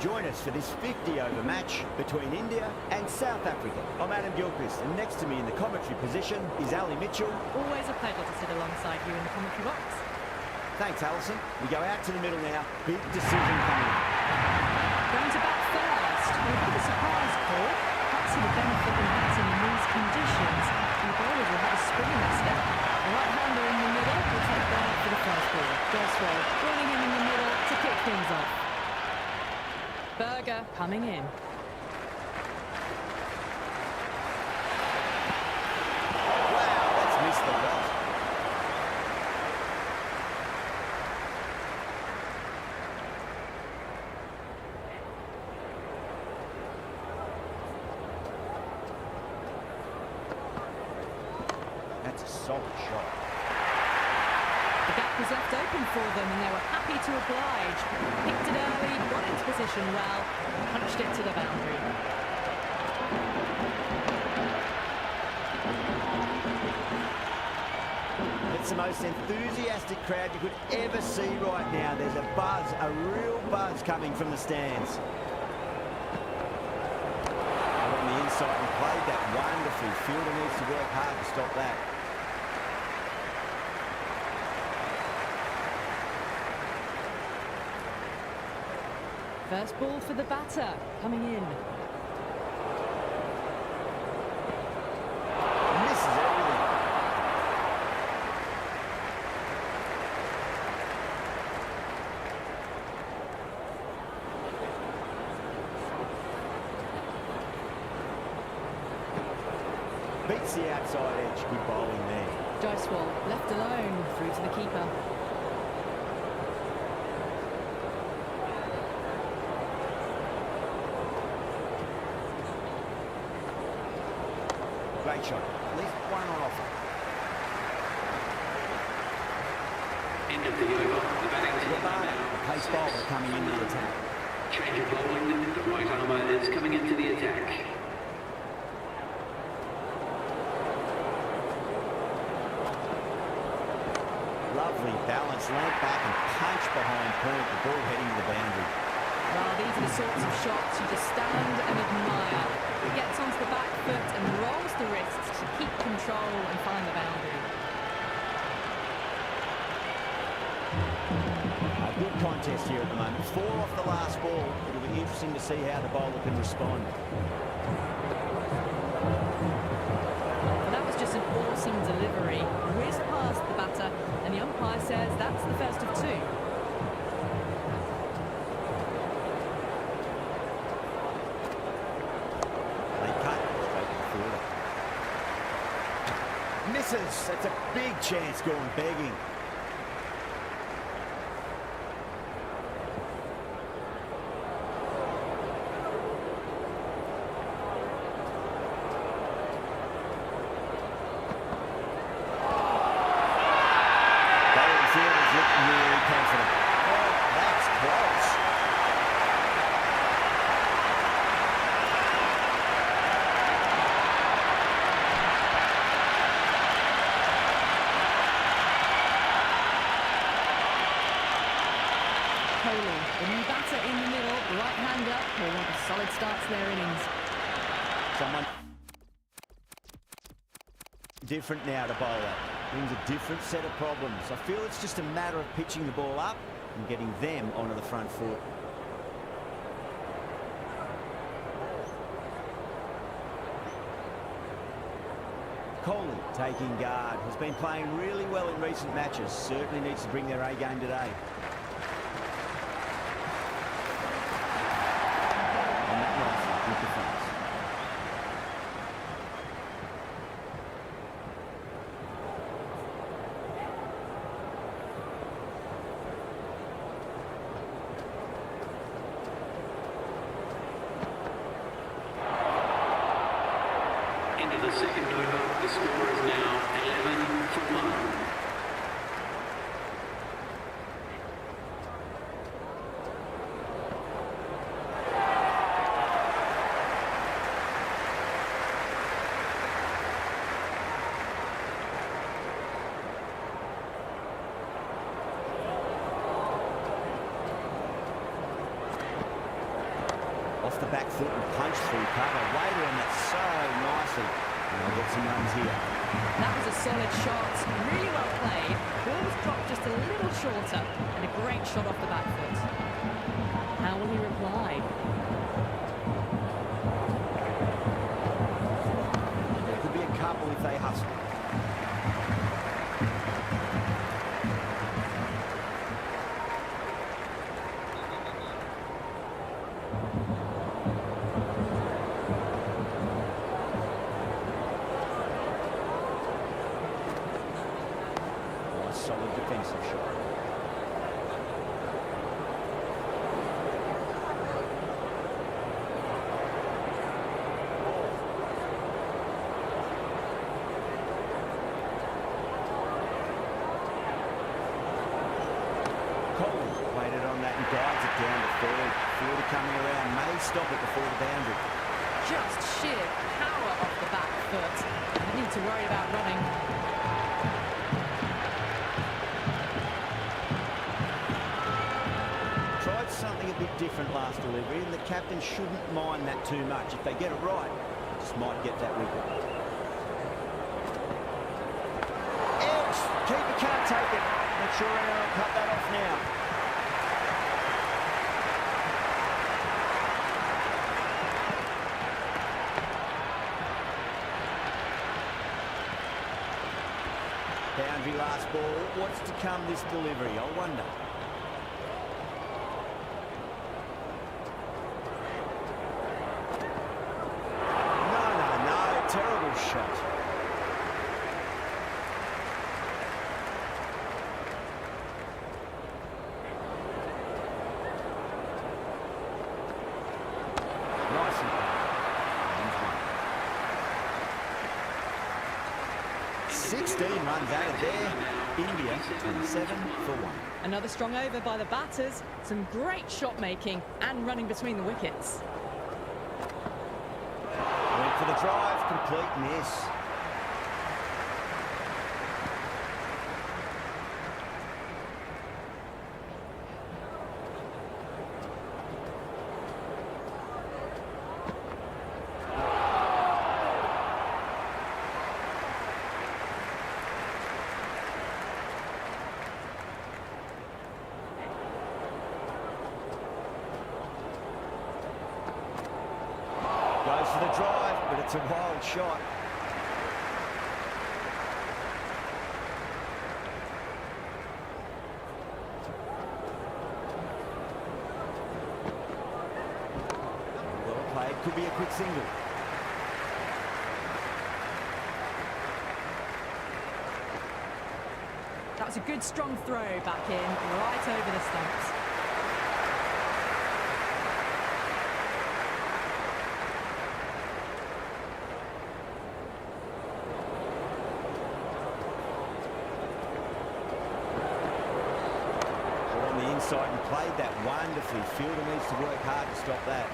Join us for this 50-over match between India and South Africa. I'm Adam Gilchrist, and next to me in the commentary position is Ali Mitchell. Always a pleasure to sit alongside you in the commentary box. Thanks, Alison. We go out to the middle now. Big decision coming. Going to bat first. Well, a bit of a surprise call. Can't see the benefit in batting in these conditions. The bowlers will have a spring in their step. The right-hander in the middle will take Bernard for the first ball. Goswell joining him in the middle to kick things off. Berger coming in. Wow, that's missed the lot. That's a solid shot. The gap was left open for them and they were happy to oblige. Picked it early, got into position well, punched it to the boundary. It's the most enthusiastic crowd you could ever see right now. There's a buzz, a real buzz coming from the stands. On the inside and played that wonderfully. Fielder needs to work hard to stop that. First ball for the batter, coming in. Misses everything. Beats the outside edge. Good bowling there. Jaiswal left alone, through to the keeper. Great shot. At least one on offer. End of the over. The batting team are now The pace bowler coming into the attack. change of bowling. The right armour is coming into the attack. Lovely balance, land back and punch behind point. The ball heading to the boundary. Well, these are the sorts of shots you just stand and admire. He gets onto the back foot and rolls the wrists to keep control and find the boundary. A good contest here at the moment. 4 off the last ball. It'll be interesting to see how the bowler can respond. Well, that was just an awesome delivery. Whizzed past the batter, and the umpire says that's the first of 2. Misses. That's a big chance going begging. Bowling fielders look really confident. Oh, that's close. The new batter in the middle, right-hander, will want a solid start to their innings. Someone different now to bowler. Brings a different set of problems. I feel it's just a matter of pitching the ball up and getting them onto the front foot. Kohli taking guard. Has been playing really well in recent matches. Certainly needs to bring their A game today. And that rifle, good defence. Into the second over. The score is now 11 for 1. off the back foot and punch through cover. Wader on that so nicely. And they'll get some runs here. That was a solid shot, really well played. Ball was dropped just a little shorter, and a great shot off the back foot. How will he reply? There could be a couple if they hustle. Solid defensive shot. Colton waited on that and guides it down to third. Fielder coming around, may stop it before the boundary. Just sheer power off the back foot. No need to worry about running. Tried something a bit different last delivery, and the captain shouldn't mind that too much. If they get it right, just might get that wicket. Edge! Keeper can't take it. Not sure anyone will cut that off now. Boundary last ball. What's to come this delivery? I wonder. Terrible shot. Nice and 16 runs out of there. India 27 for 1. Another strong over by the batters. Some great shot making and running between the wickets. Went for the drive, complete miss. Goes for the drive, but it's a wild shot. Well played, could be a quick single. That was a good strong throw back in, right over the stumps. Inside and played that wonderfully. Fielder needs to work hard to stop that.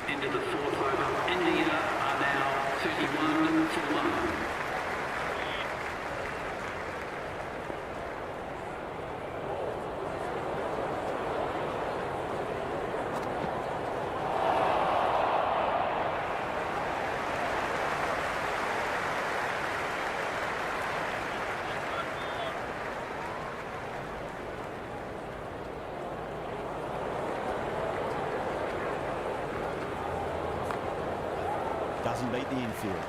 Into the fourth over. India are now 31 for 1. Doesn't beat the infield.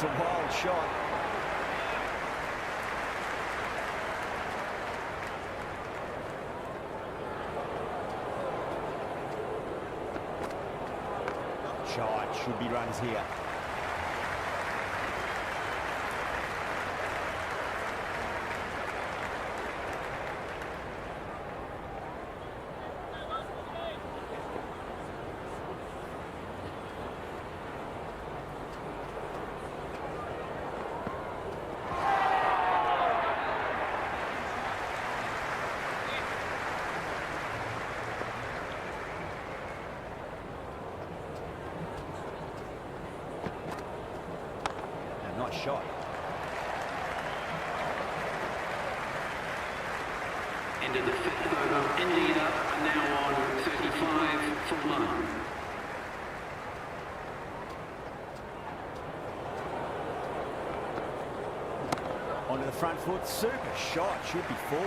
it's a wild shot. Shot, should be runs here. Nice shot. Into the fifth over, India are now on 35 for 1. Onto the front foot, super shot, should be 4.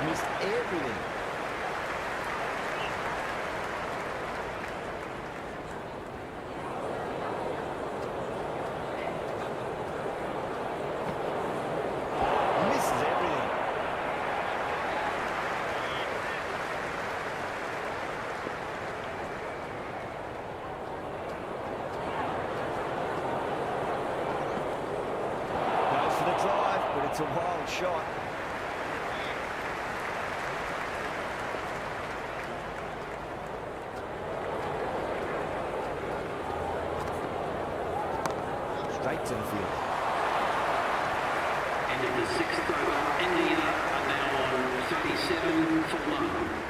Missed everything. Misses everything. Goes for the drive, but it's a wild shot. Straight to the field. End of the sixth over, India are now on 37 for 1.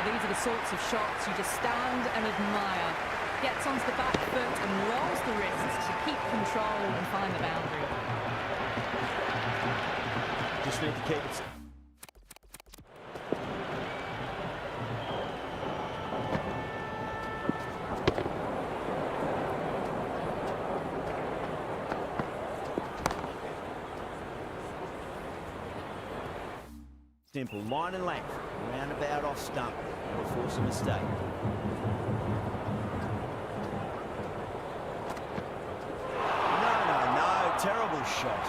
These are the sorts of shots you just stand and admire. Gets onto the back foot and rolls the wrists to keep control and find the boundary. Just need to keep it. Simple, line and length, roundabout off stump. That'll force a mistake. No, terrible shot.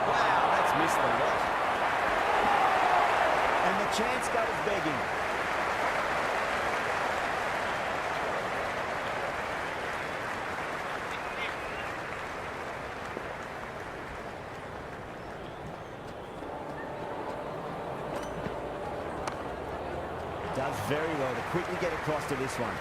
Wow, that's missed the lot. And the chance goes begging. Does very well to quickly get across to this one.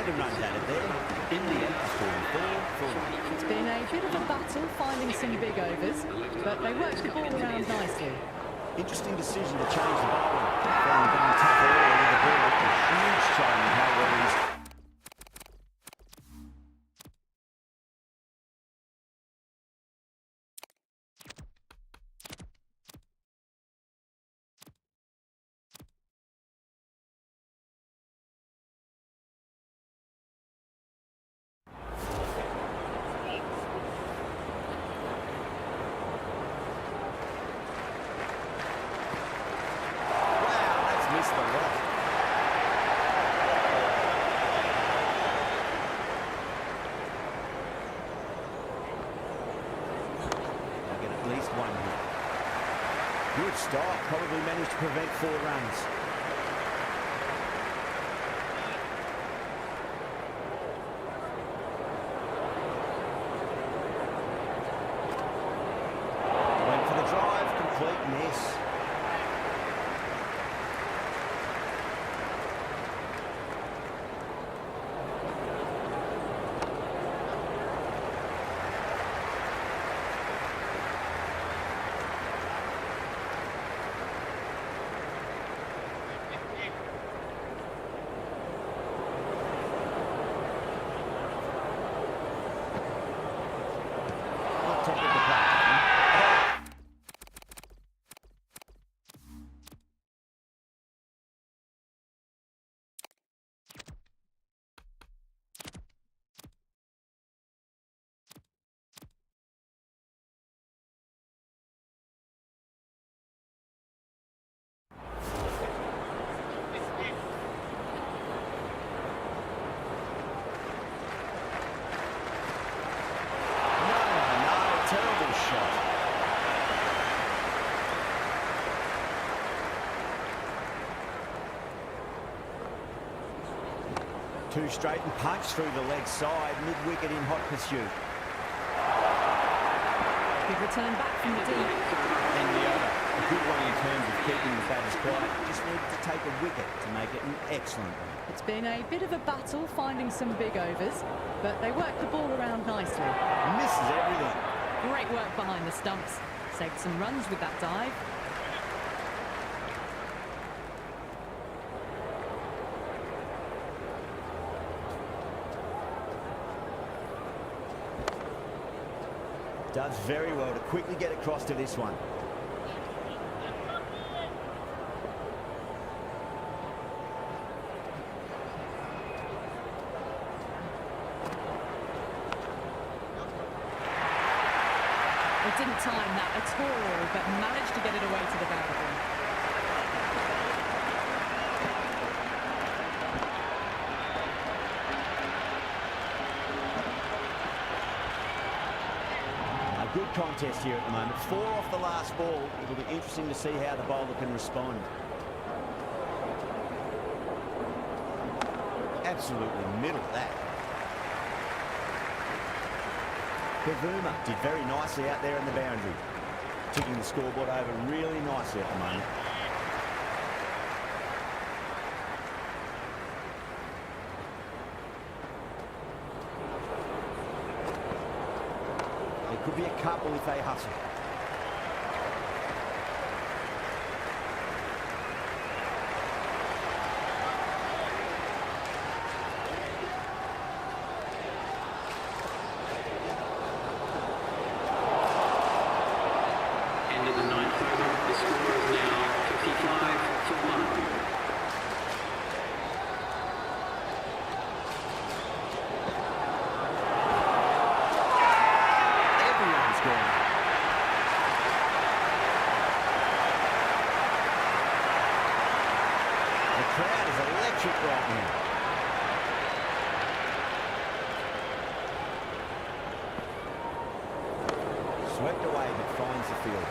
Plenty of runs added there. In the end, scoring 4 for 1. It's been a bit of a battle finding some big overs, but they worked the ball around nicely. Interesting decision to change the bowling. Found going tough early with the ball. A huge change in how well he's... Missed the lot. They'll get at least one hit. Good start, probably managed to prevent 4 runs. Went for the drive, complete miss. Top of the platform. Terrible shot. Two straight and punch through the leg side, mid-wicket in hot pursuit. Good return back from the deep. And the over. A good one in terms of keeping the batters quiet. Just needed to take a wicket to make it an excellent one. It's been a bit of a battle finding some big overs, but they worked the ball around nicely. Misses everything. Great work behind the stumps. Saved some runs with that dive. Does very well to quickly get across to this one. It didn't time that at all, but managed to get it away to the boundary. A good contest here at the moment. 4 off the last ball. It'll be interesting to see how the bowler can respond. Absolutely middle that. TAKEOVER did very nicely out there in the boundary. Ticking the scoreboard over really nicely at the moment. There could be a couple if they hustle. End of the 9th over. The score is now 55 for 1. Everyone's gone. The crowd is electric right now. Swept away but finds the field.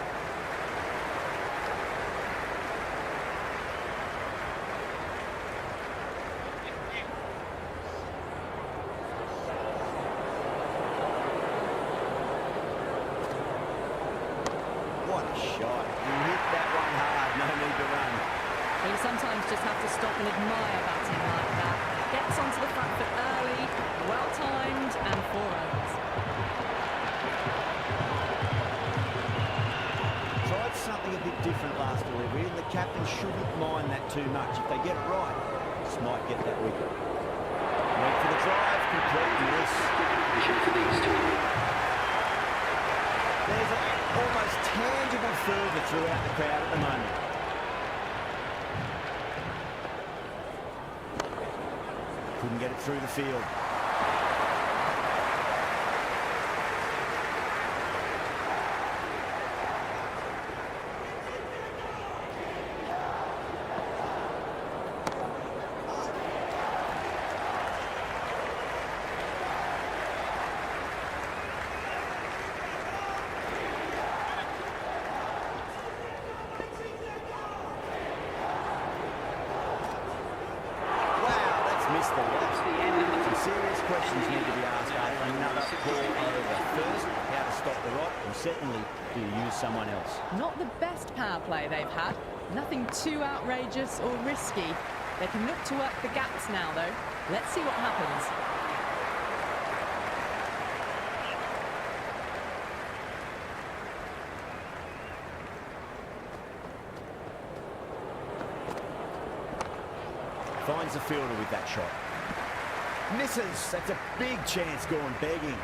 What a shot. He hit that one hard, no need to run. But you sometimes just have to stop and admire batting like that. Gets onto the front foot early, well timed, and 4 runs. Tried something a bit different last delivery, and the captain shouldn't mind that too much. If they get it right, this might get that wicket. Went for the drive, complete miss. There's an almost tangible fervour throughout the crowd at the moment. Couldn't get it through the field. Some serious questions need to be asked after another ball over. First, how to stop the rot, and secondly, do you use someone else? Not the best power play they've had. Nothing too outrageous or risky. They can look to work the gaps now, though. Let's see what happens. Finds the fielder with that shot. Misses. That's a big chance gone begging.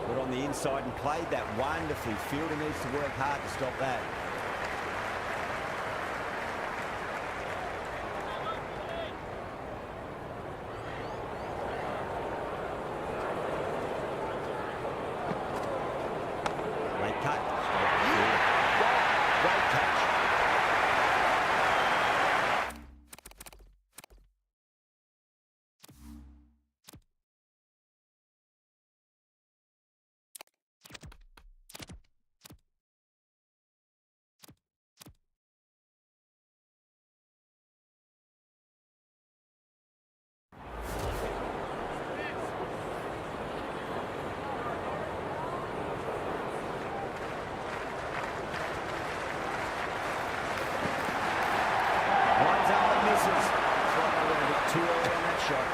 Got on the inside and played that wonderfully. Fielder needs to work hard to stop that. Cut. Great catch. Too early on that shot.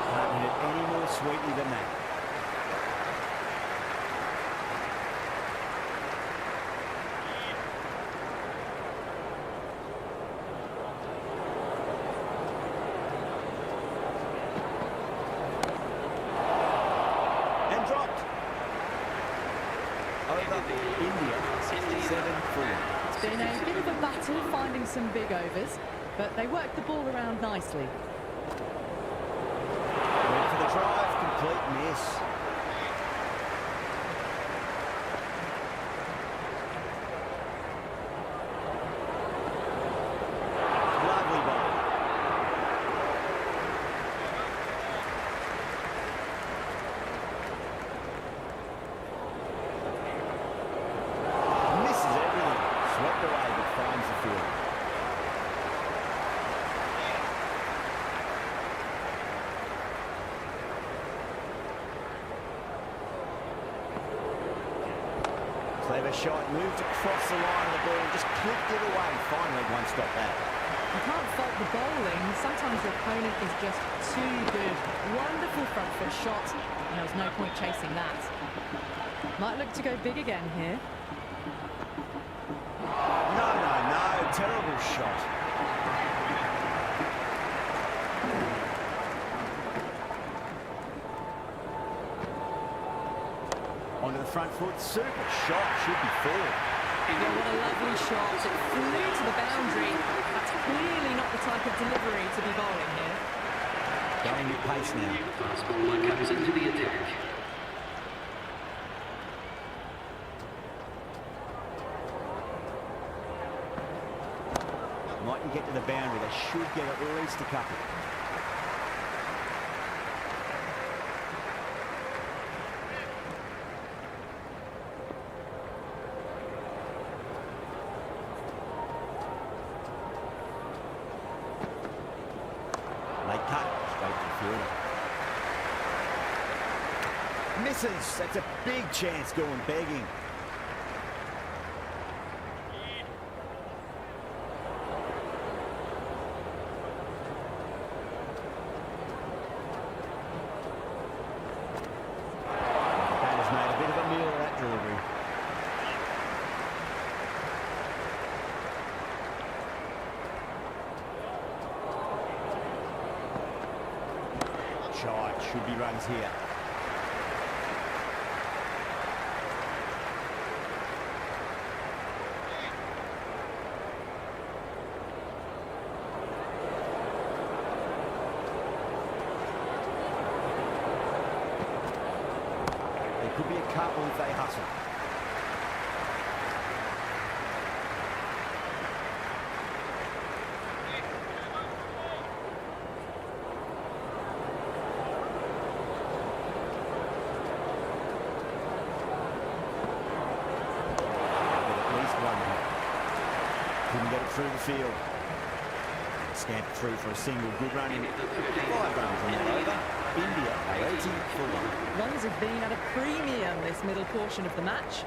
Can't hit it any more sweetly than that. India, 67-4. It's been a bit of a battle finding some big overs, but they worked the ball around nicely. Went for the drive, complete miss. Lovely ball. Finds the field. Clever shot, moved across the line of the ball, just clipped it away. Finally, one stop that. You can't fault the bowling. Sometimes your opponent is just too good. Wonderful front foot shot, and there was no point chasing that. Might look to go big again here. No, terrible shot. Onto the front foot, super shot, should be forward. Yeah, what a lovely shot. It flew to the boundary. That's clearly not the type of delivery to be bowling here. Going with pace now. Fast bowler comes into the attack. Mightn't get to the boundary. They should get at least a couple. misses. That's a big chance going begging. Batter's made a bit of a meal of that delivery. Shot, should be runs here. There could be a couple if they hustle. Couldn't get it through the field. Stamped through for a single. Good run in. 5 runs on that over. India are 80 for 1. Runs have been at a premium this middle portion of the match.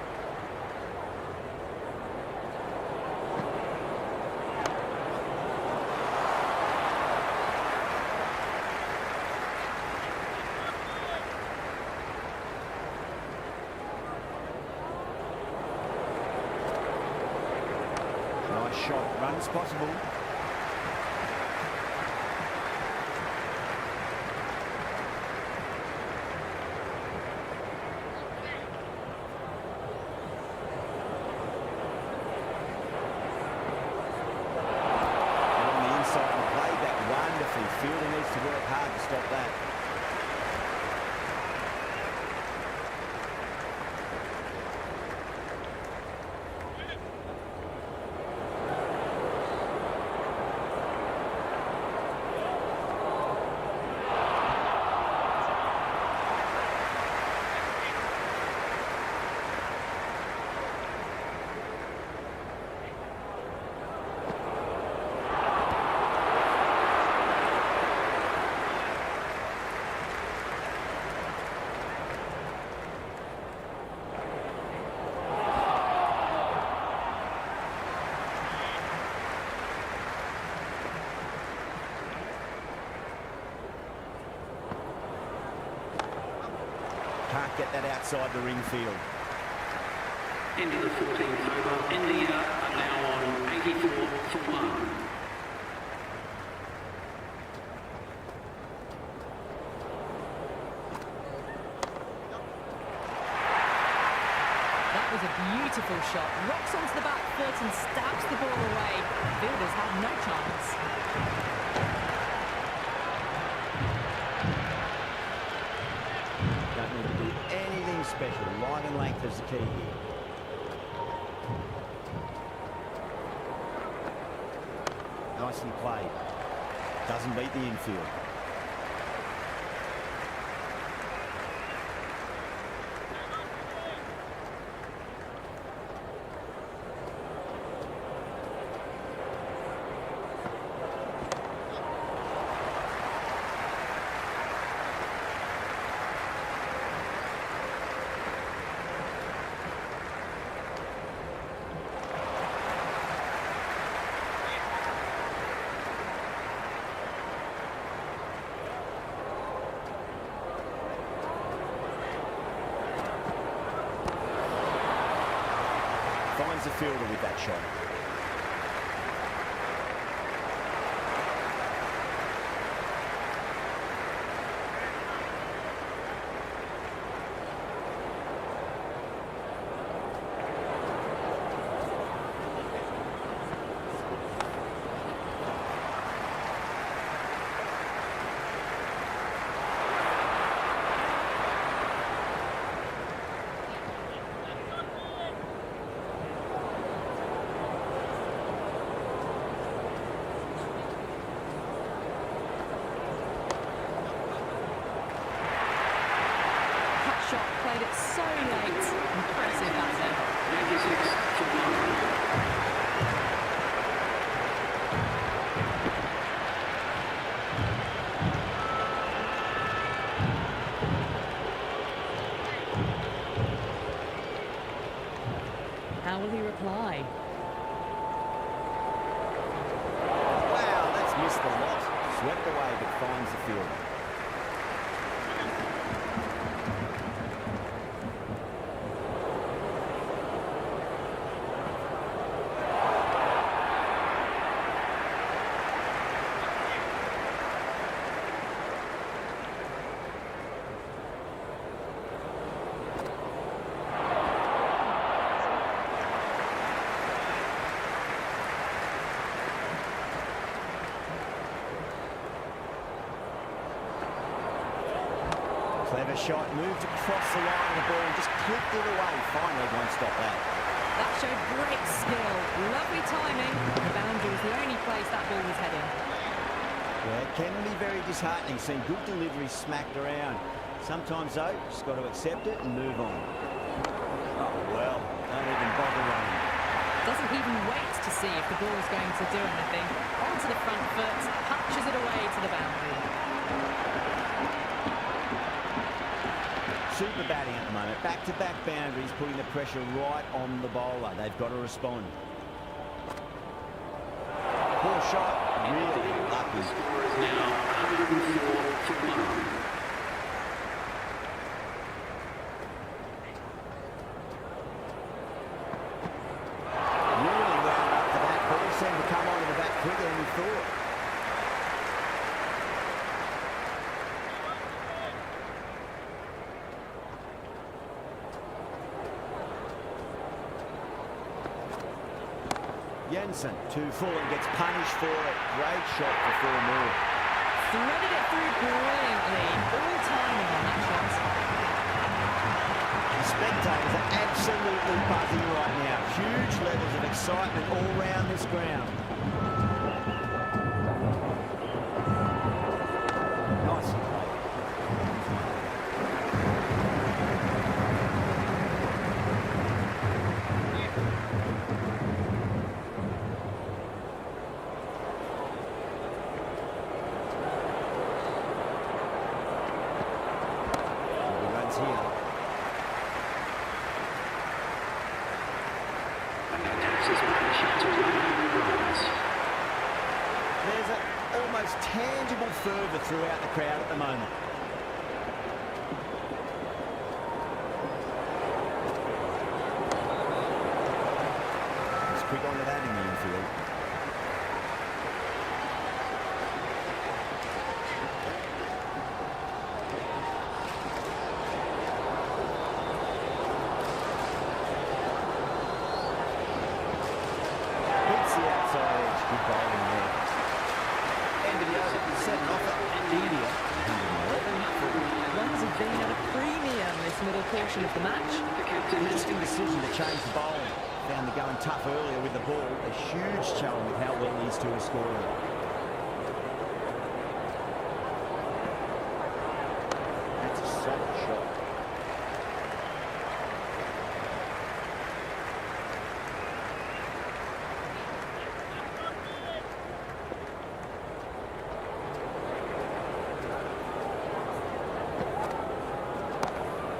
Nice shot. Runs possible. Fielder needs to work hard to stop that. Can't get that outside the ring field. Into the 14th over. India are now on 84 for 1. That was a beautiful shot. Rocks onto the back foot and stabs the ball away. Fielders had no chance. Don't need to do anything special. Line and length is the key here. Nicely played. Doesn't beat the infield. Finds the fielder with that shot. How will he reply? Wow, that's missed the lot. Swept away but finds the field. Clever shot, moved across the line of the ball, just clipped it away. Finally, won't stop that. That showed great skill. Lovely timing. The boundary was the only place that ball was heading. Yeah, it can be very disheartening seeing good deliveries smacked around. Sometimes, though, just got to accept it and move on. Oh, well, don't even bother running. Doesn't even wait to see if the ball's going to do anything. Onto the front foot, punches it away to the boundary. Super batting at the moment. Back-to-back boundaries, putting the pressure right on the bowler. They've got to respond. Poor shot, really lucky. Score is now 104 for 1. Really wound up for that. Ball seemed to come onto the bat quicker than we thought. Jensen, 2 full and gets punished for it. Great shot for 4 more. Threaded it through brilliantly. All timing on that shot. The spectators are absolutely buzzing right now. Huge levels of excitement all round this ground. Nice play. Here. And that takes his match to 100 runs. There's an almost tangible fervour throughout the crowd at the moment. Let's quick on to that in the infield. Good bowling there. End of the over, 7 off at India. 111. Runs have been at a premium this middle portion of the match. Interesting decision to change the bowling. Found the going tough earlier with the ball. A huge challenge with how well these two are scoring. That's a solid shot.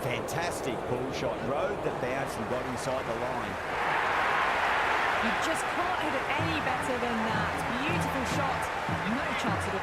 Fantastic pull shot. Rode the bounce and got inside the line. You just can't hit it any better than that. Beautiful shot. No chance of it.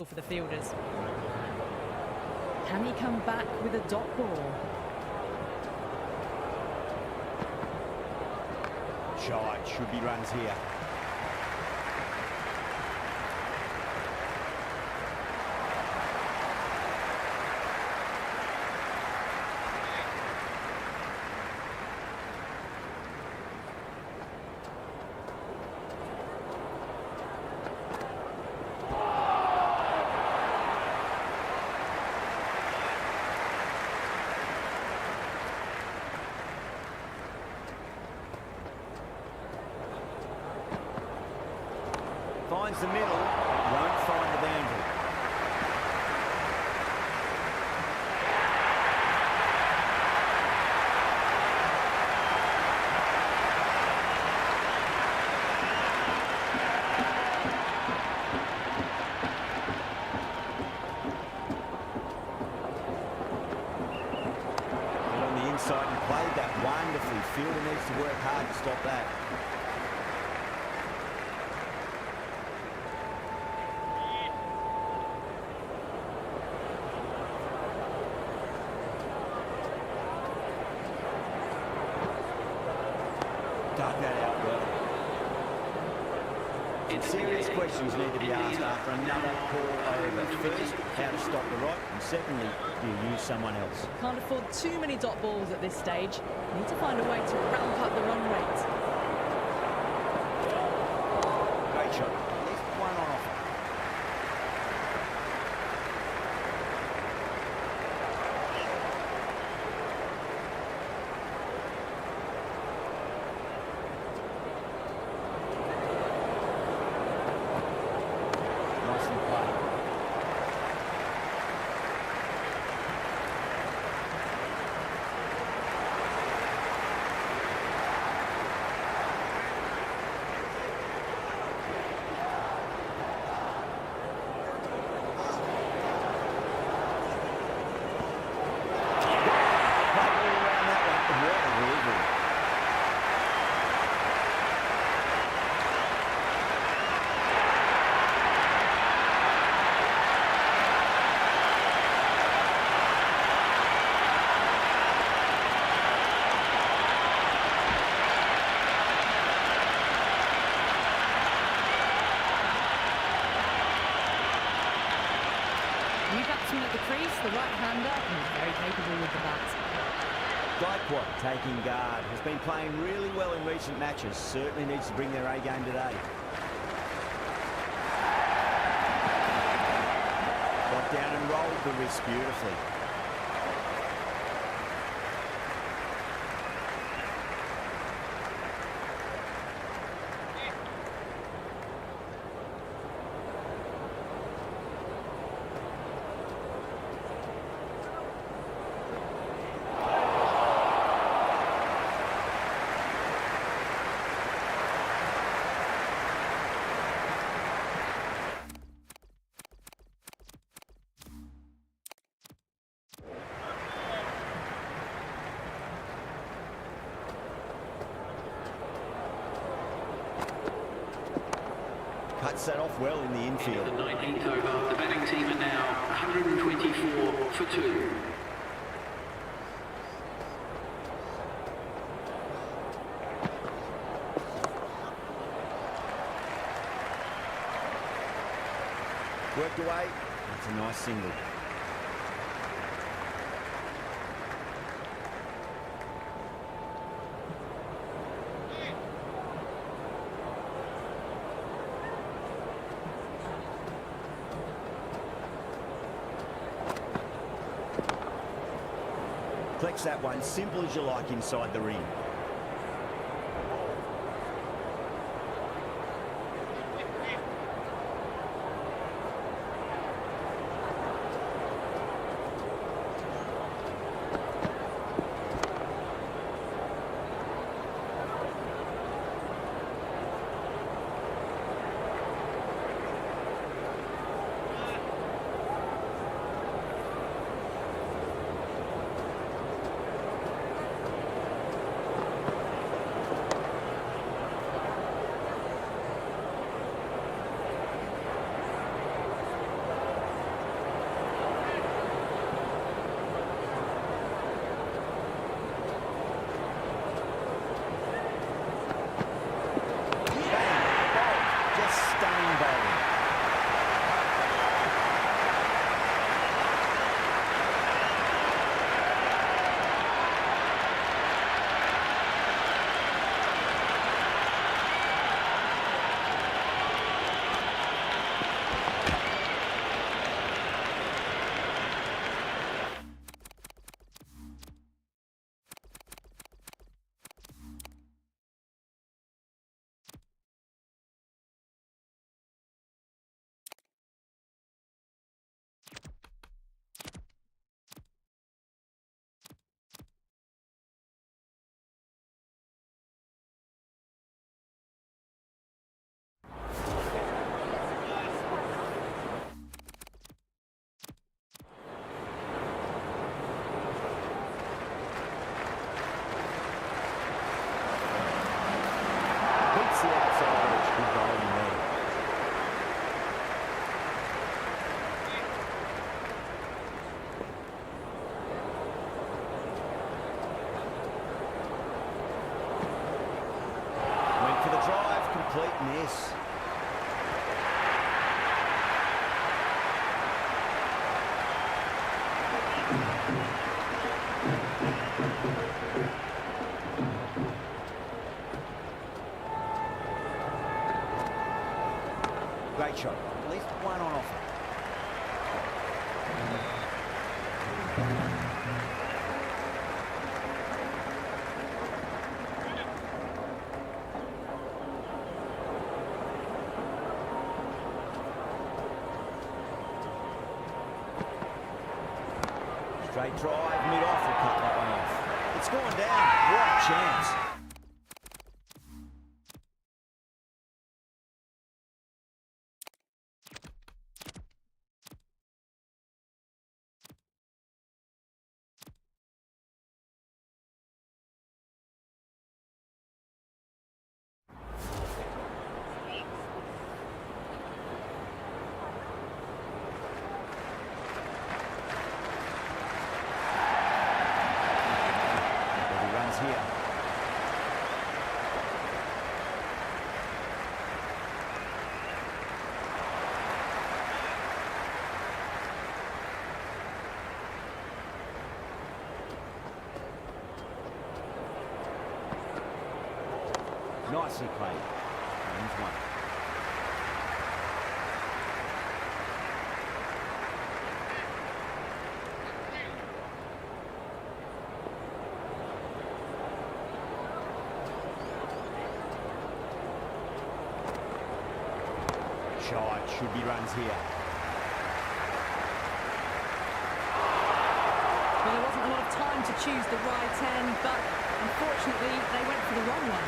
For the fielders. Can he come back with a dot ball? Shot, should be runs here. finds the middle, won't find the boundary. Inside and played that wonderfully. Fielder needs to work hard to stop that. Dug that out well. Serious questions need to be asked after another call over. First, how to stop the rot, and secondly, do you use someone else? Can't afford too many dot balls at this stage. Need to find a way to ramp up the run rate. Great shot. At least one on offer. Nicely played. New batsman at the crease, the right-hander, and he's very capable with the bat. Taking guard, has been playing really well in recent matches. Certainly needs to bring their A game today. Got down and rolled the wrist beautifully. Cuts that off well in the infield. The 19th over, the batting team are now 124 for 2. Worked away. That's a nice single. Flex that one, simple as you like inside the ring. the drive, complete miss. Great shot. At least one on offer. Straight drive, mid-off will cut that one off. It's gone down. What a chance. Here. Nicely played. Runs one. Shot, should be runs here. Well, there wasn't a lot of time to choose the right end, but unfortunately they went for the wrong one.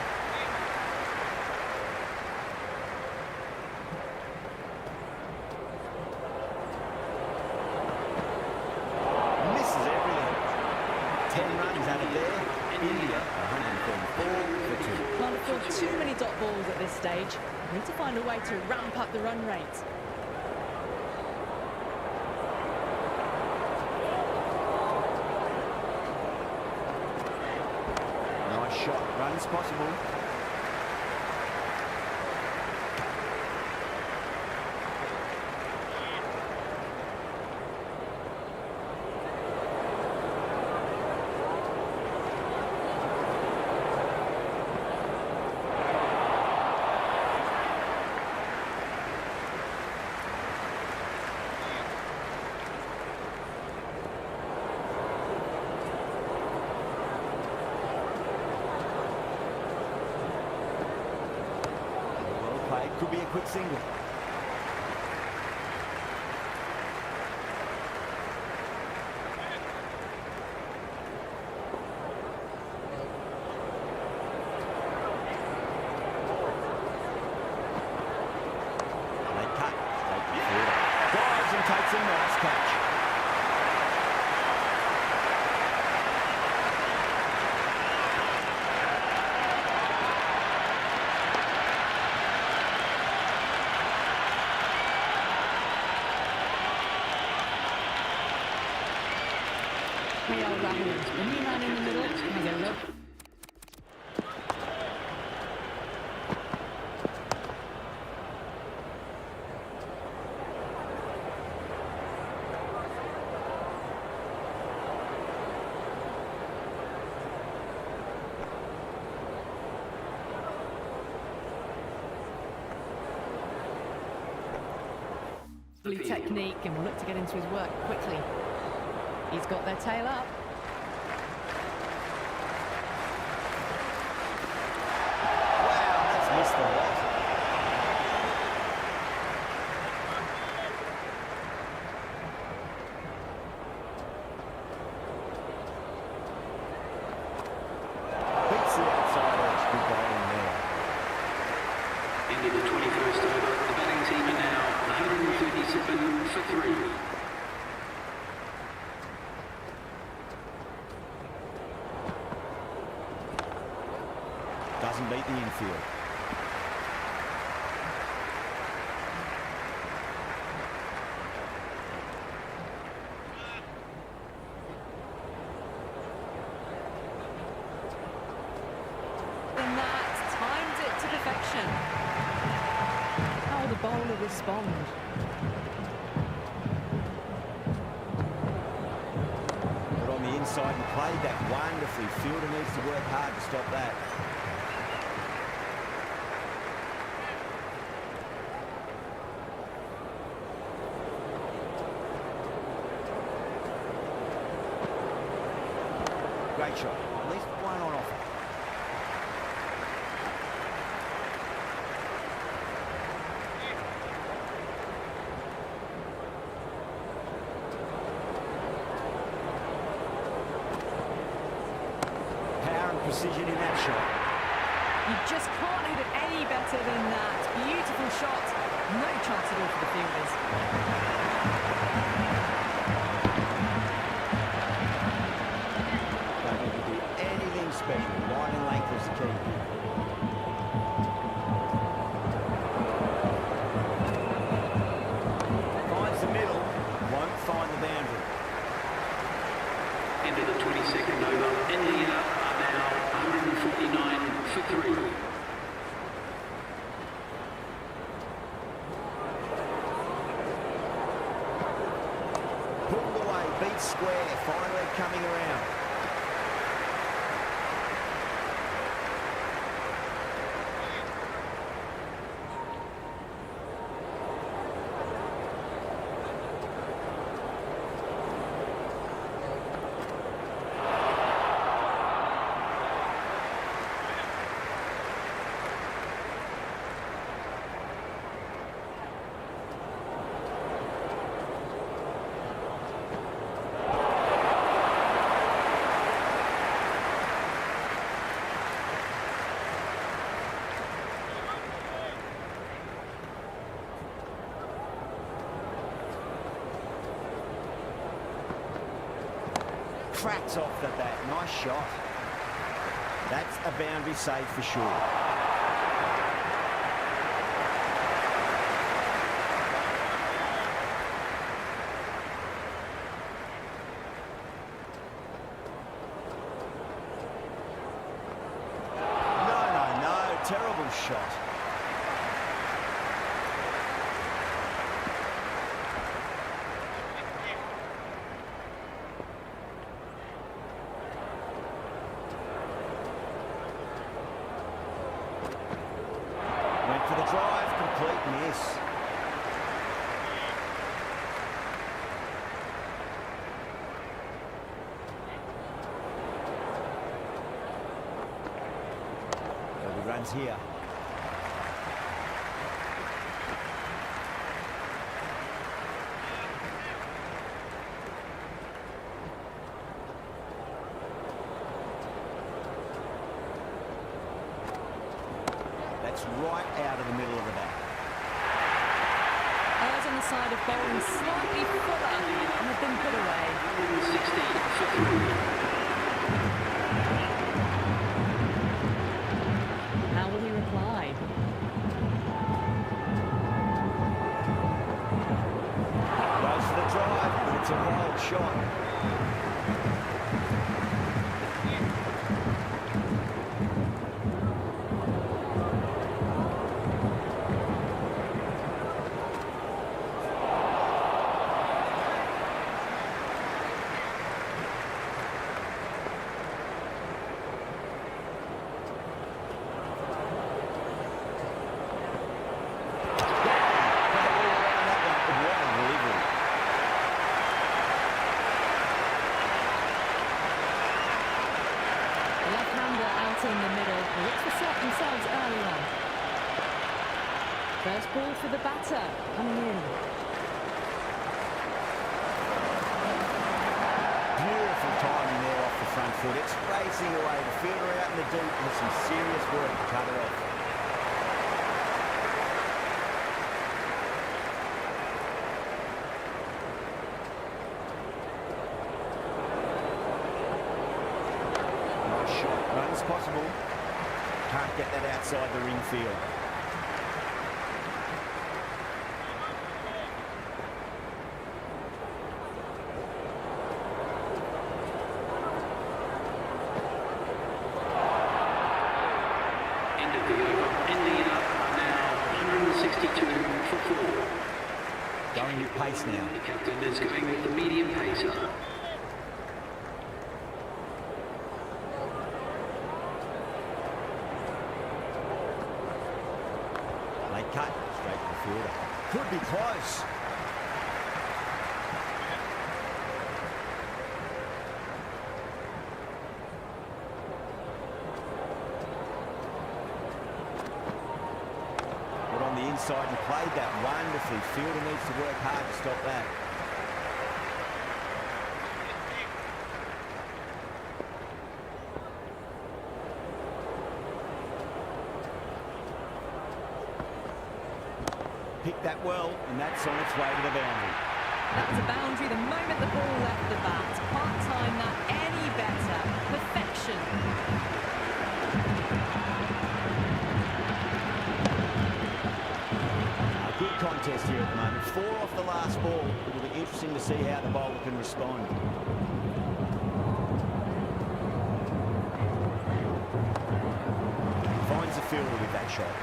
Misses everything. 10 runs out of there. India, 134 for 2. Can't afford too many dot balls at this stage. Need to find a way to ramp up the run rate. Nice shot. Runs possible. Could be a quick single. They cut. Dives and takes a nice catch. The new man in the middle has a look. Technique and will look to get into his work quickly. He's got their tail up. Missed the lot. Beats the outside edge. Good bowling there. Into the 21st over. The batting team are now 137 for 3. Doesn't beat the infield. And that timed it to perfection. bowler respond? But on the inside and played that wonderfully. Fielder needs to work hard to stop that. Great shot. At least one on offer. Power and precision in that shot. You just can't hit it any better than that. Beautiful shot. No chance at all for the fielders. Don't need to do anything special. Line and length is the key. Finds the middle, won't find the boundary. End of the 22nd over. India are now 149 for 3. Pulled away, beat square, finally coming around. Cracks off the bat. Nice shot. That's a boundary save for sure. No. Terrible shot. Went for the drive, complete miss. So he runs here. That's right out of the middle of the bat. Eyes on the side of bowling slightly fuller and have been put away. 160 for 3. How will he reply? Goes for the drive, but it's a wild shot. In the middle, who looks to set themselves early on. First ball for the batter, coming in. Beautiful timing there off the front foot. It's racing away. The fielder out in the deep with some serious work to cut it off. Nice shot. Run as possible. Can't get that outside the ring field. End of the over. India are now 162 for 4. Going with pace now. The captain is going with the medium pacer. They cut straight to the fielder. Could be close. Got on the inside and played that wonderfully. Fielder needs to work hard to stop that. Picked that well, and that's on its way to the boundary. That was a boundary the moment the ball left the bat. Can't time that any better. Perfection. A good contest here at the moment. 4 off the last ball. It'll be interesting to see how the bowler can respond. Finds the fielder with that shot.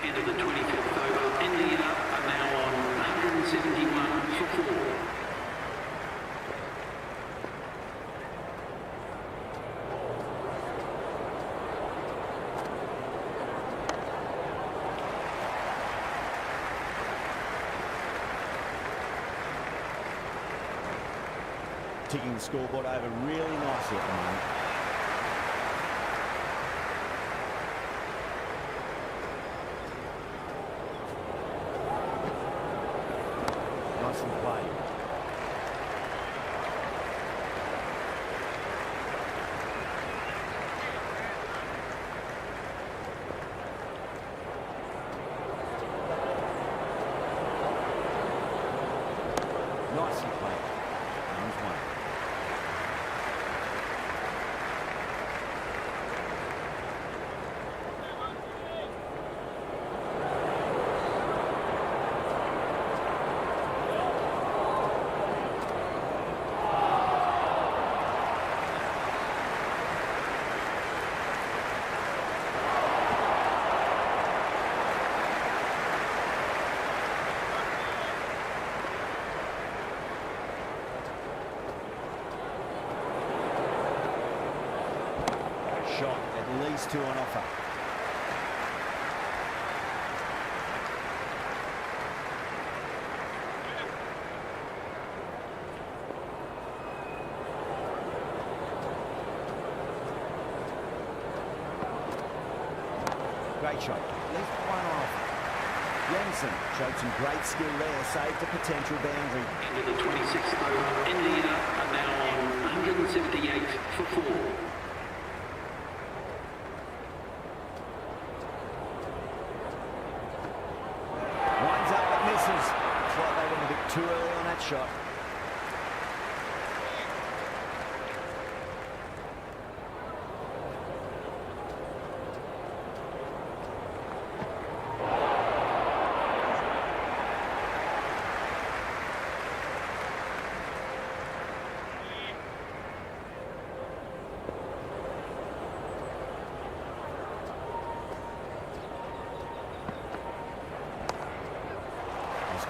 End of the 25th over. India are now on 171 for 4. Ticking the scoreboard over really nicely at the moment. Nicely played. Nicely played. There's one. Shot, at least 2 on offer. Great shot, at least 1 on offer. Jensen showed some great skill there, saved a potential boundary. End of the 26th over. India are now on 178 for 4. Winds up but misses. Looks like they went a bit too early on that shot.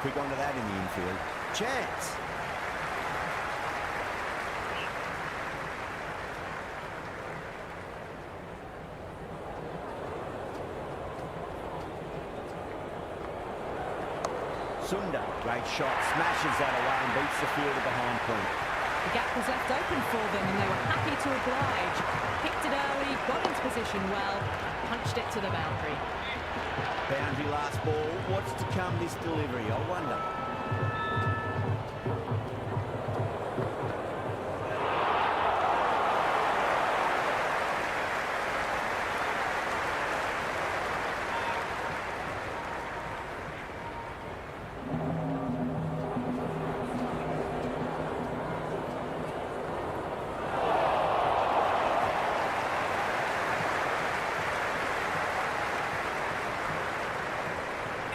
Quick onto that in the infield. Chance. Sundar, great shot, smashes that away and beats the fielder behind point. The gap was left open for them and they were happy to oblige. Picked it early, got into position well, punched it to the boundary. Boundary last ball. What's to come this delivery? I wonder.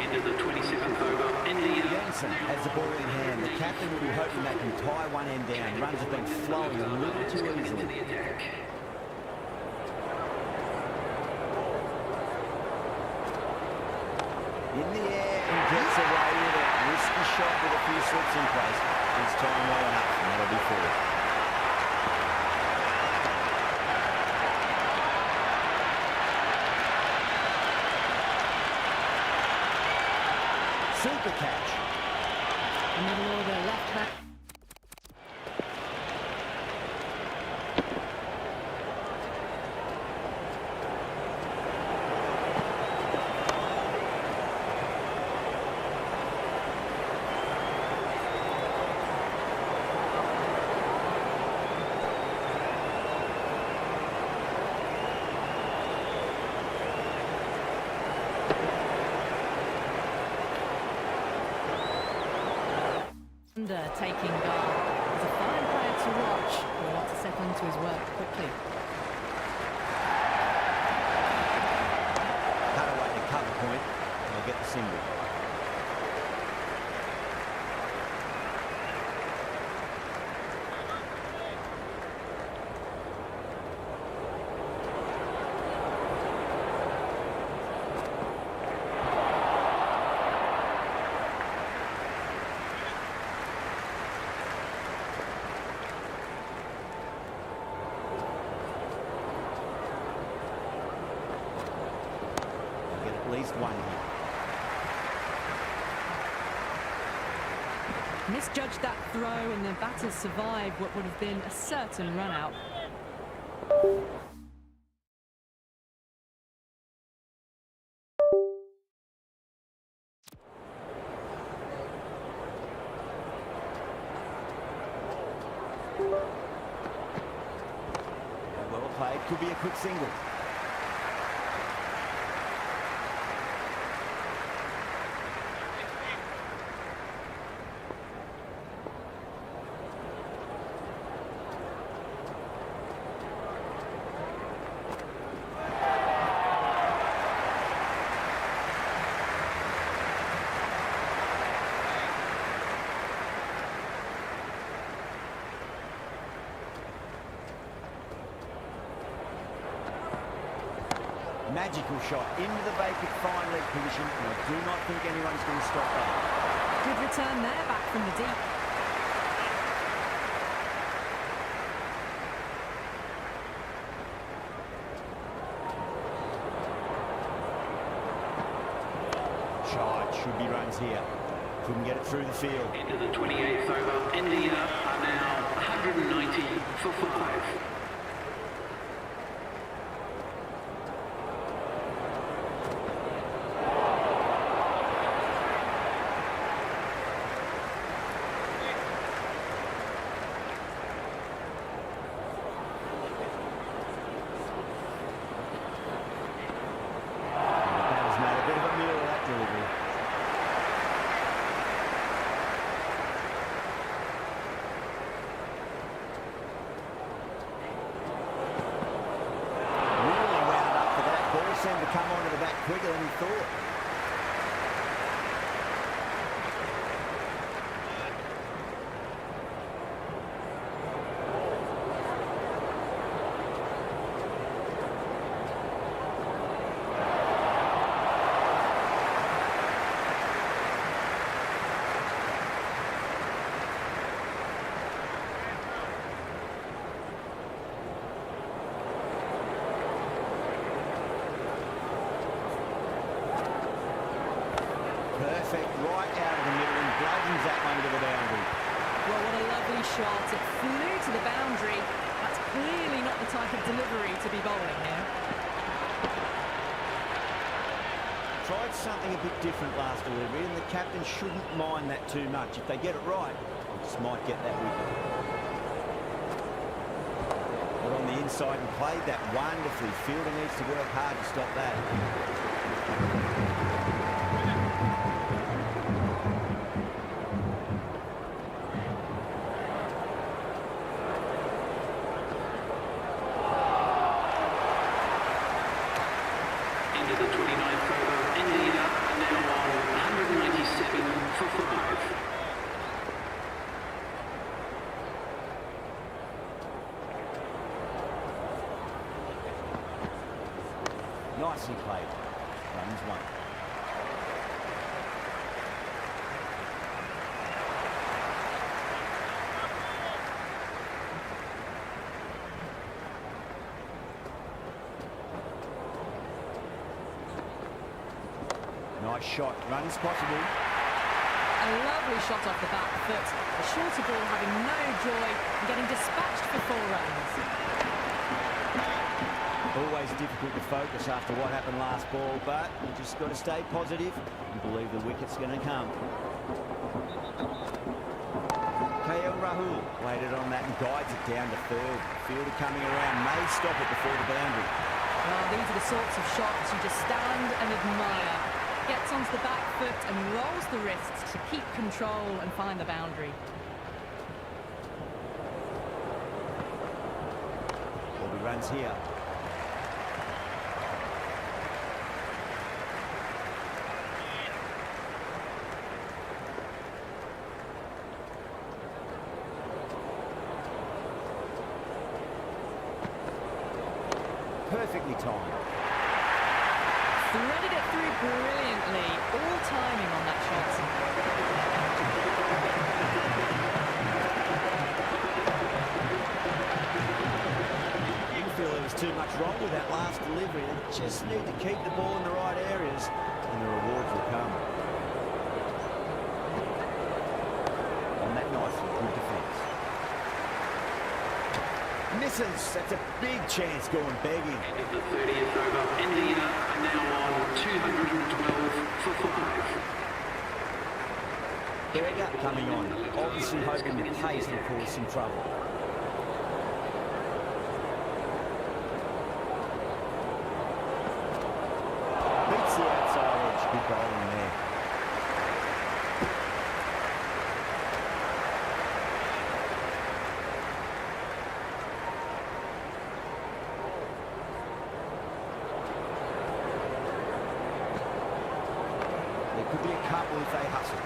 Into the 27th over. Ending up. Jensen has the ball in hand. The captain will be hoping they can tie one end down. Runs have been flowing a little too easily. The attack. In the air and gets away with it. Risky shot with a few slips in place. His time well enough, and that'll be four. Super catch. Middle order left back. Taking goal. He's a fine player to watch. He'll want to settle into his work quickly. Cut away to cover point. They'll get the single. At least one here. Misjudged that throw and the batters survived what would have been a certain run out. Well played. Could be a quick single. Magical shot into the vacant fine leg position, and I do not think anyone's going to stop that. Good return there, back from the deep. Shot, should be runs here. Couldn't get it through the field. Into the 28th over. Ending up are now 190 for 5. Seemed to come onto the back quicker than he thought. Perfect, right out of the middle and bludgeons that one to the boundary. Well, what a lovely shot. It flew to the boundary. That's clearly not the type of delivery to be bowling here. Tried something a bit different last delivery, and the captain shouldn't mind that too much. If they get it right, they just might get that wicket. But on the inside and played that wonderfully. Fielder needs to work hard to stop that. Into the 29th over. Ending up now on Nicely played. Runs one. Nice shot. Runs possible. A lovely shot off the back foot. The shorter ball having no joy and getting dispatched for 4 runs. Always difficult to focus after what happened last ball, but you just got to stay positive and believe the wicket's going to come. Rahul waited on that and guides it down to third. Fielder coming around, may stop it before the boundary. Well, these are the sorts of shots you just stand and admire. Gets onto the back foot and rolls the wrists to keep control and find the boundary. Bobby runs here. Perfectly timed. Threaded it through brilliantly. All timing on that shot. Didn't feel there was too much wrong with that last delivery. They just need to keep the ball in the right areas and the rewards will come. On that nicely, good defence. Misses. That's a big chance going begging. End of the 30th over. India are now on 212 for 5. Berger coming on, obviously hoping the pace will cause some trouble. Beats the outside edge. Good bowling there. There could be a couple if they hustle.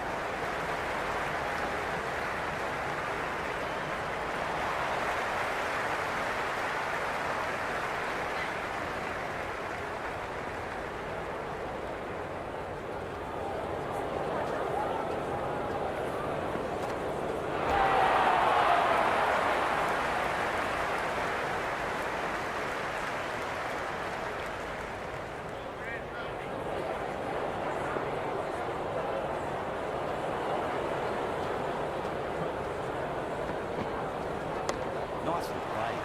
Nicely played.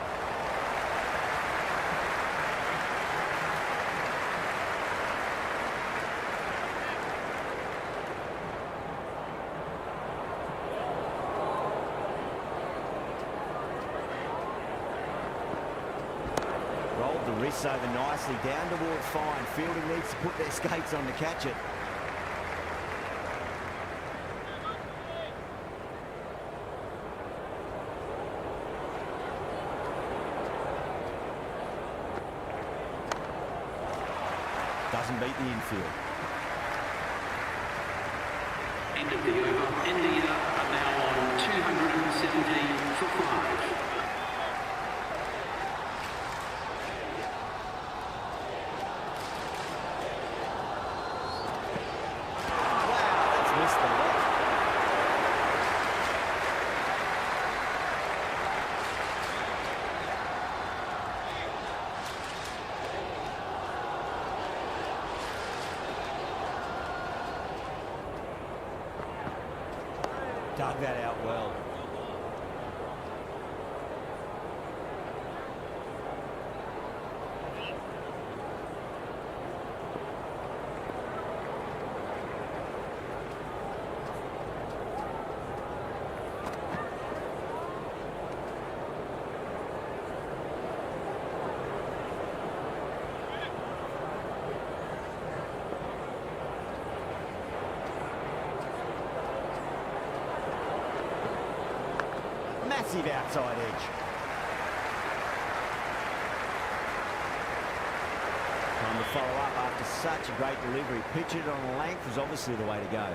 Rolled the wrists over nicely, down toward fine. Fielding needs to put their skates on to catch it. Doesn't beat the infield. End of the over. India are now on 217 for 5. Wow, that's missed the lot. Dug that out well. Massive outside edge. Time to follow up after such a great delivery. Pitch it on length is obviously the way to go.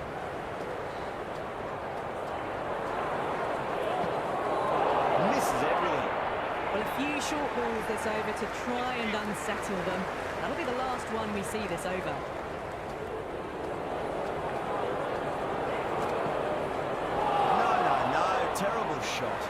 Misses everything. Well, if few short balls this over to try and unsettle them. That'll be the last one we see this over. No, terrible shot.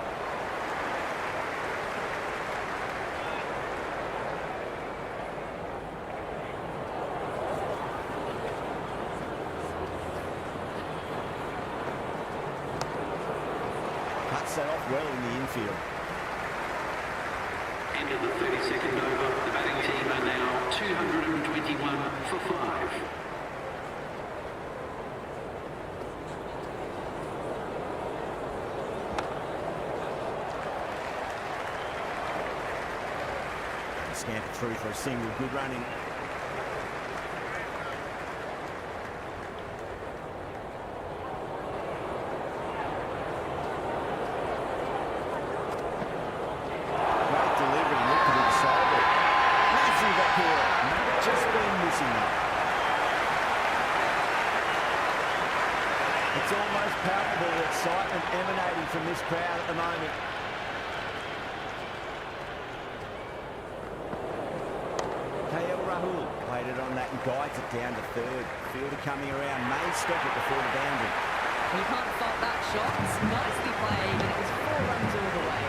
Cuts that off well in the infield. End of the 32nd over. The batting team are now 221 for 5. Scamper through for a single. Good running. Just been missing that. It's almost palpable the excitement emanating from this crowd at the moment. Rahul played it on that and guides it down to third. Fielder coming around, may stop it before the boundary. You can't fault that shot. It's nicely played, and it was 4 runs all the way.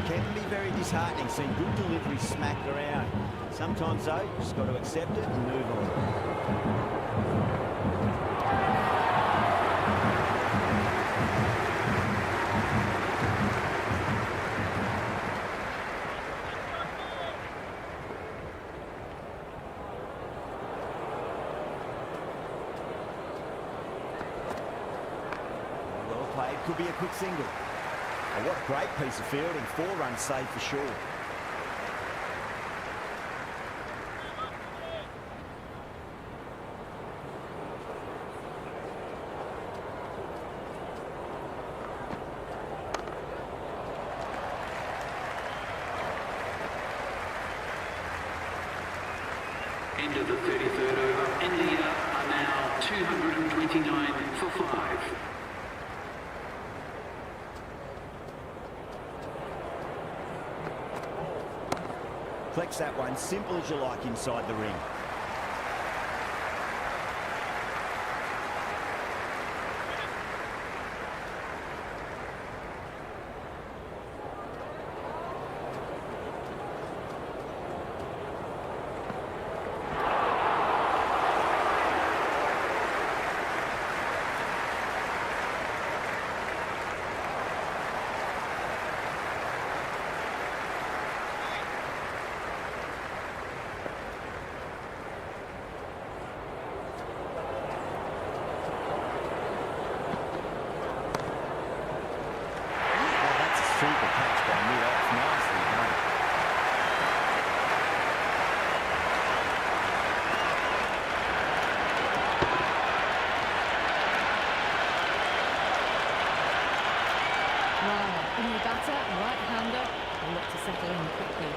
Can be very disheartening seeing good delivery smacked around. Sometimes though, just got to accept it and move on. Well played, could be a quick single. Oh, what a great piece of fielding. 4 runs saved for sure. End of the 33rd over. India are now 229 for 5. Flex that one, simple as you like inside the ring. Super catch by mid-off, nicely done. Wow, new batter, right-hander, will look to settle in quickly.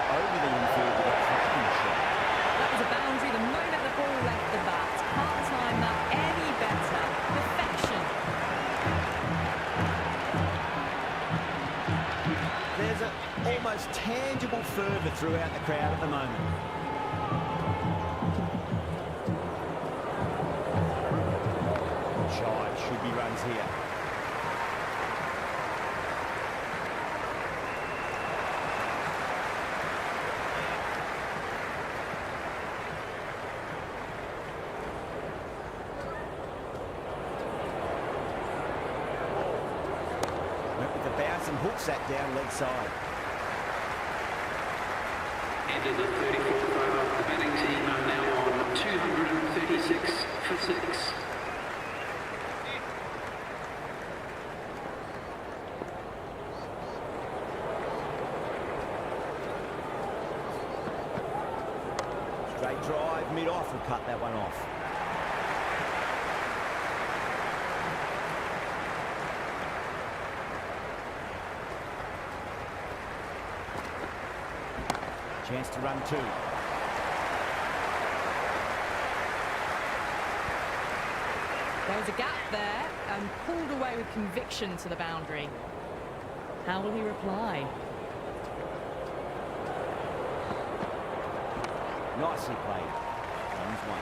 Over the infield with a cracking shot. That was a boundary the moment the ball left the bat. Can't time that any better. Perfection. There's an almost tangible fervour throughout the crowd at the moment. Child, should be runs here. With the bounce and hooks that down leg side. End of the 34th over. The batting team are now on 236 for 6. Straight drive, mid-off, will cut that one off. Chance to run 2. There was a gap there and pulled away with conviction to the boundary. How will he reply? Nicely played. Runs one.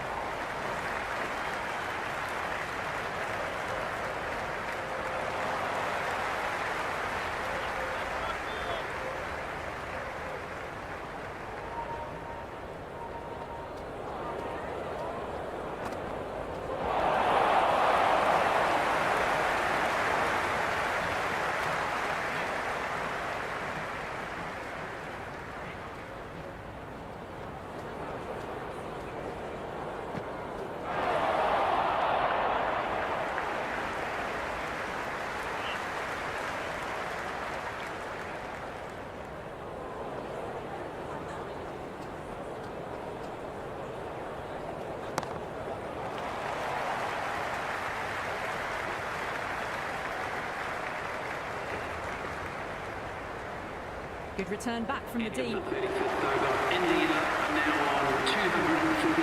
Good return back from the deep. 35th over. India are now on 243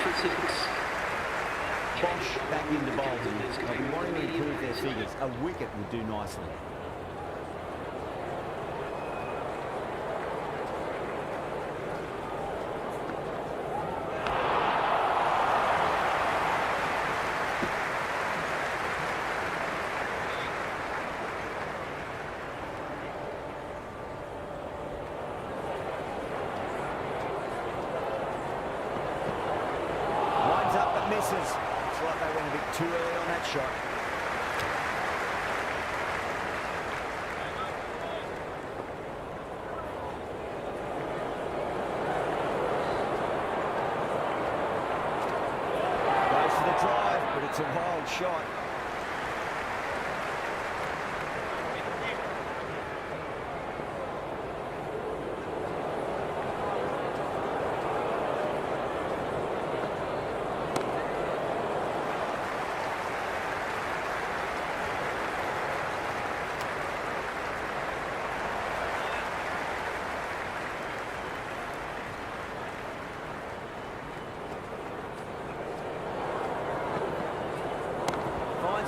for 6. Bosch back into bowling. They'll be wanting to improve their figures. A wicket would do nicely. Misses. Looks like they went a bit too early on that shot. Goes for the drive, but it's a wild shot.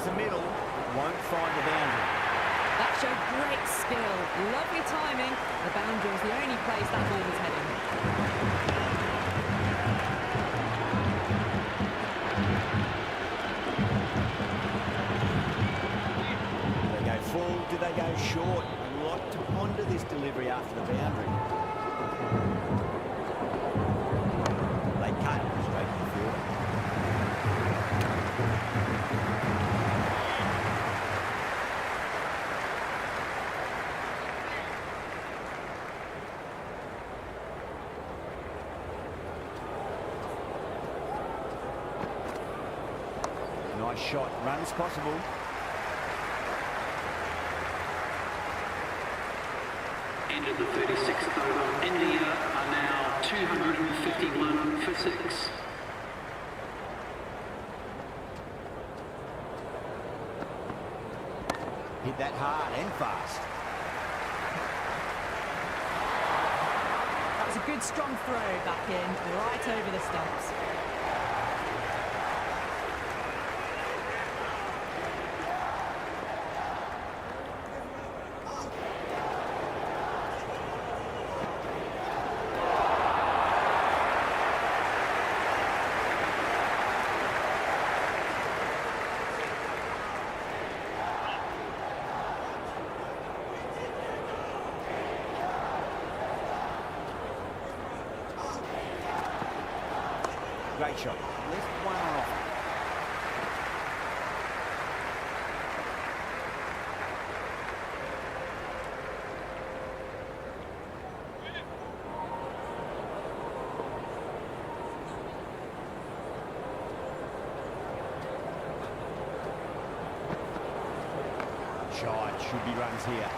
The middle, won't find the boundary. That showed great skill. Lovely timing. The boundary was the only place that ball was heading. Do they go full? Do they go short? A lot to ponder this delivery after the boundary. They cut straight to the field. Nice shot. Runs possible. End of the 36th over. India are now 251 for 6. Hit that hard and fast. That was a good strong throw back in, right over the stumps. Great shot. Left one off. Shot. Should be runs here.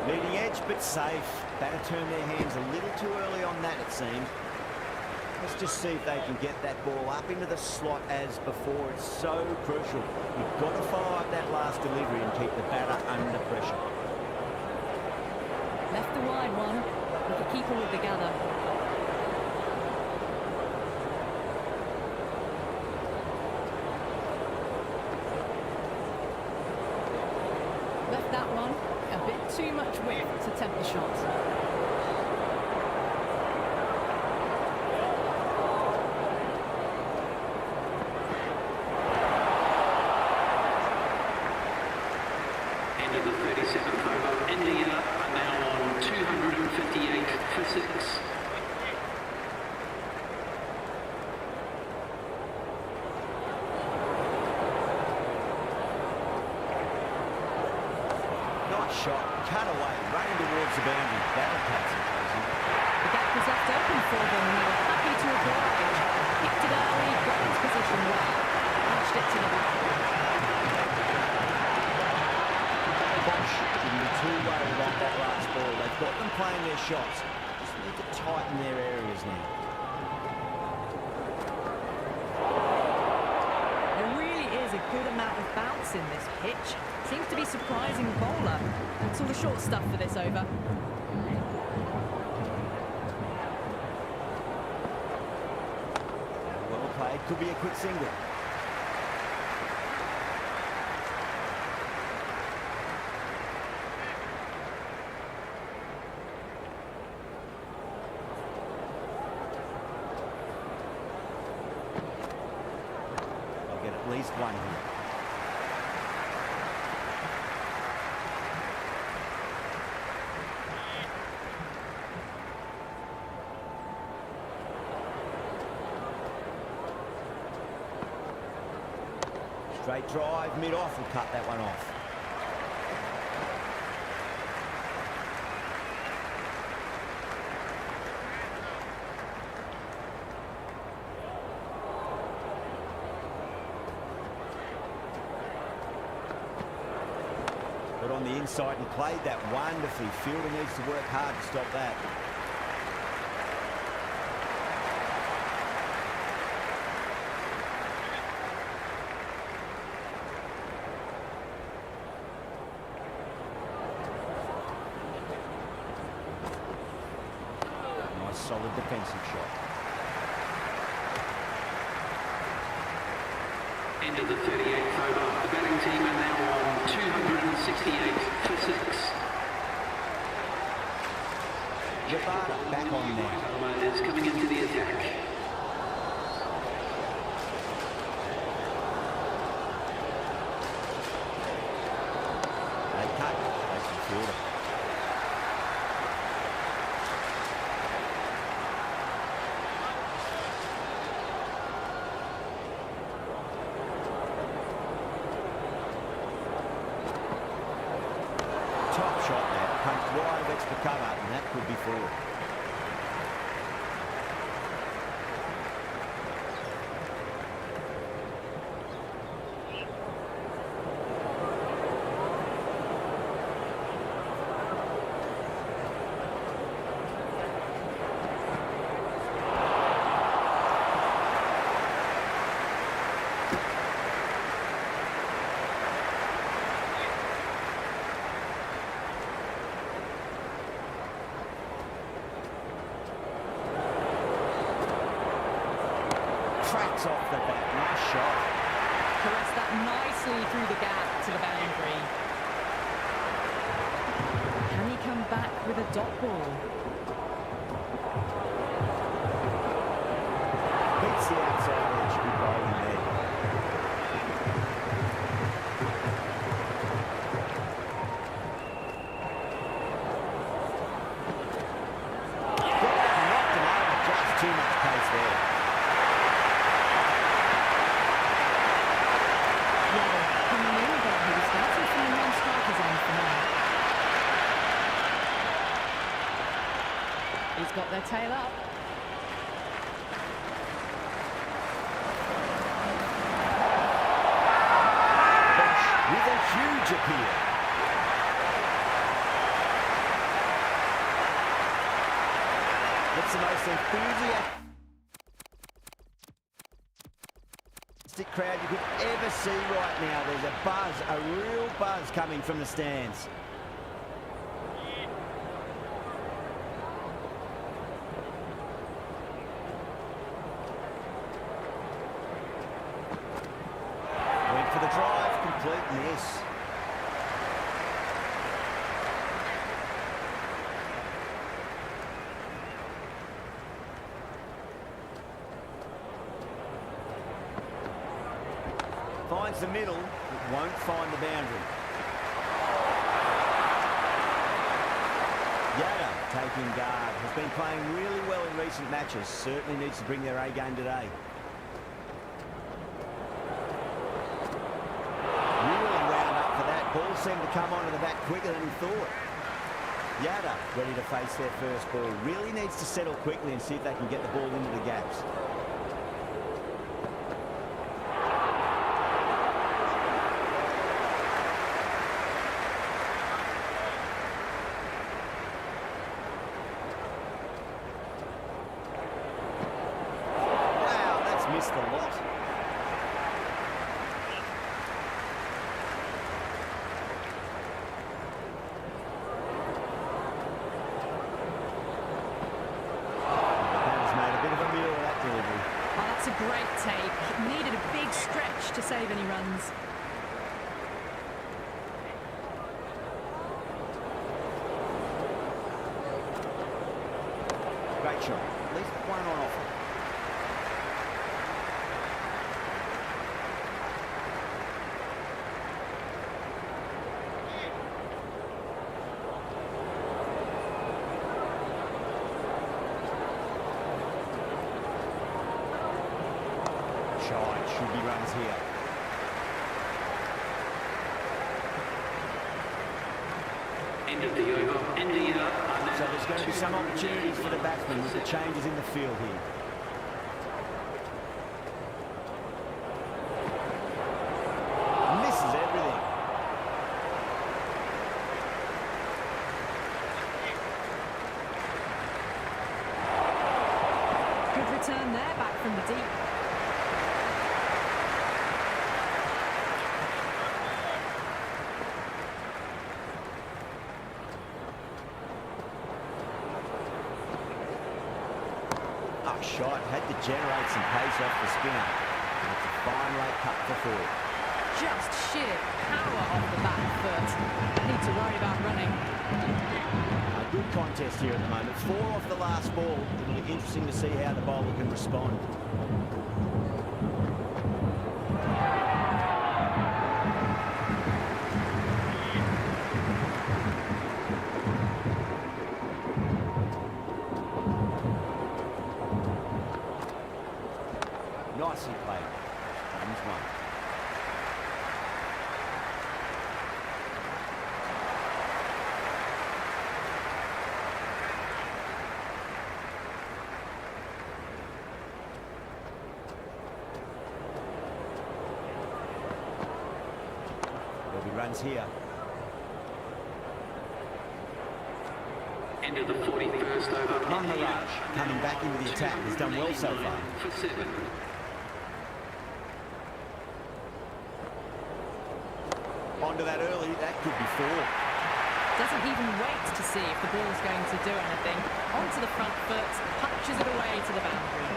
Leading edge, but safe. Batter turned their hands a little too early on that, it seemed. Let's just see if they can get that ball up into the slot as before. It's so crucial. You've got to follow up that last delivery and keep the batter under pressure. Left the wide one, with the keeper with the gather. Left that one, a bit too much width to tempt the shot. End of the 37th over. India are now on 258 for 6. Nice shot, cut away, running towards the boundary. That'll take some closing. The gap was left open for them. They were happy to oblige. Kicked it early, got into position well, punched it to the back. Bosch shouldn't be too worried about that last ball. They've got them playing their shots. Just need to tighten their areas now. There really is a good amount of bounce in this pitch. Seems to be surprising the bowler. That's all the short stuff for this over. Well played, could be a quick single. I'll get at least one here. Straight drive, mid-off, will cut that one off. Got on the inside and played that wonderfully. Fielder needs to work hard to stop that. Solid defensive shot. End of the 38th over. The batting team are now on 268 for 6. Jabata back on now. Is coming into the attack. They cut. That's the fielder. Top shot there, punched wide of extra cover, and that could be forward. Tracks off the bat, nice shot. Caressed that nicely through the gap to the boundary. Can he come back with a dot ball? Beats the outside edge, good bowling there. Knocked him over, just too much pace there. Coming in, but he was starting from the non-striker's end for now. He's got their tail up. Bosch with a huge appeal. It's the most enthusiastic. fantastic crowd you could ever see right now. There's a buzz, a real buzz coming from the stands. Went for the drive, complete miss. Finds the middle, but won't find the boundary. Yada taking guard. Has been playing really well in recent matches. Certainly needs to bring their A game today. Really wound up for that. Ball seemed to come onto the back quicker than he thought. Yada ready to face their first ball. Really needs to settle quickly and see if they can get the ball into the gaps. Missed a lot. Has made a bit of a meal of that delivery. Oh, that's a great take. Needed a big stretch to save any runs. Great shot. At least one on offer. Should be runs here. End of the over. And the So there's going to be some opportunities for the batsmen with the changes in the field here. Misses everything. Good return there, back from the deep. Shot had to generate some pace off the spinner. It's a fine late cut for four. Just sheer power off the back foot. Don't need to worry about running. A good contest here at the moment. 4 off the last ball. It'll be interesting to see how the bowler can respond. Nicely played. Comes one. There'll be runs here. End of the 41st over. Maharaj coming back into the attack. He's done well so far. For 7. Onto that early, that could be 4. Doesn't even wait to see if the ball's going to do anything. Onto the front foot, punches it away to the boundary.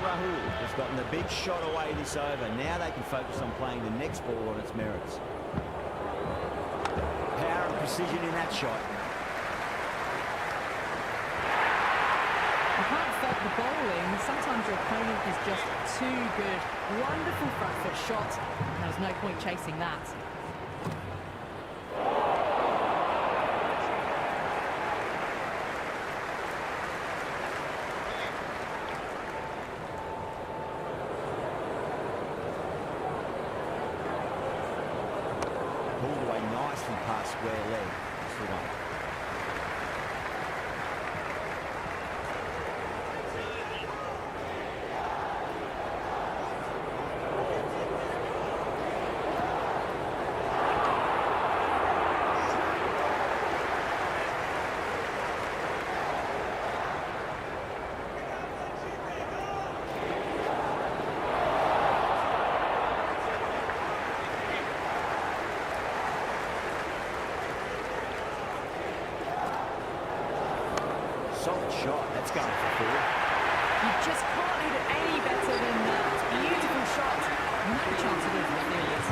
Rahul has gotten the big shot away this over. Now they can focus on playing the next ball on its merits. Power and precision in that shot. You can't fault the bowling. Sometimes your opponent is just too good. Wonderful front foot shot. There was no point chasing that. Pulled away nicely past square leg. That's the one. solid shot. That's going for four. You just can't hit it any better than that. Beautiful shot. No chance of it for the fielders.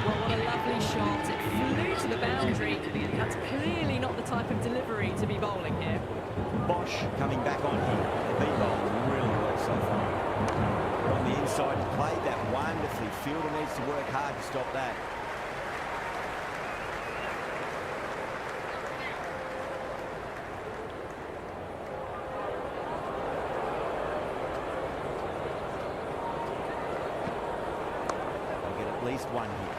Well, what a lovely shot. It flew to the boundary. That's clearly not the type of delivery to be bowling here. Bosch coming back on here. They've been bowling really well so far. On the inside, he played that wonderfully. Fielder needs to work hard to stop that. They'll get at least one here.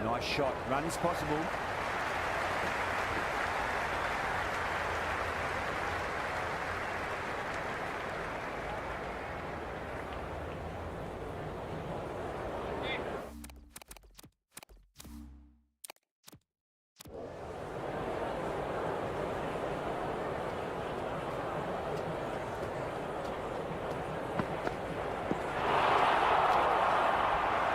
Nice shot. Run is possible.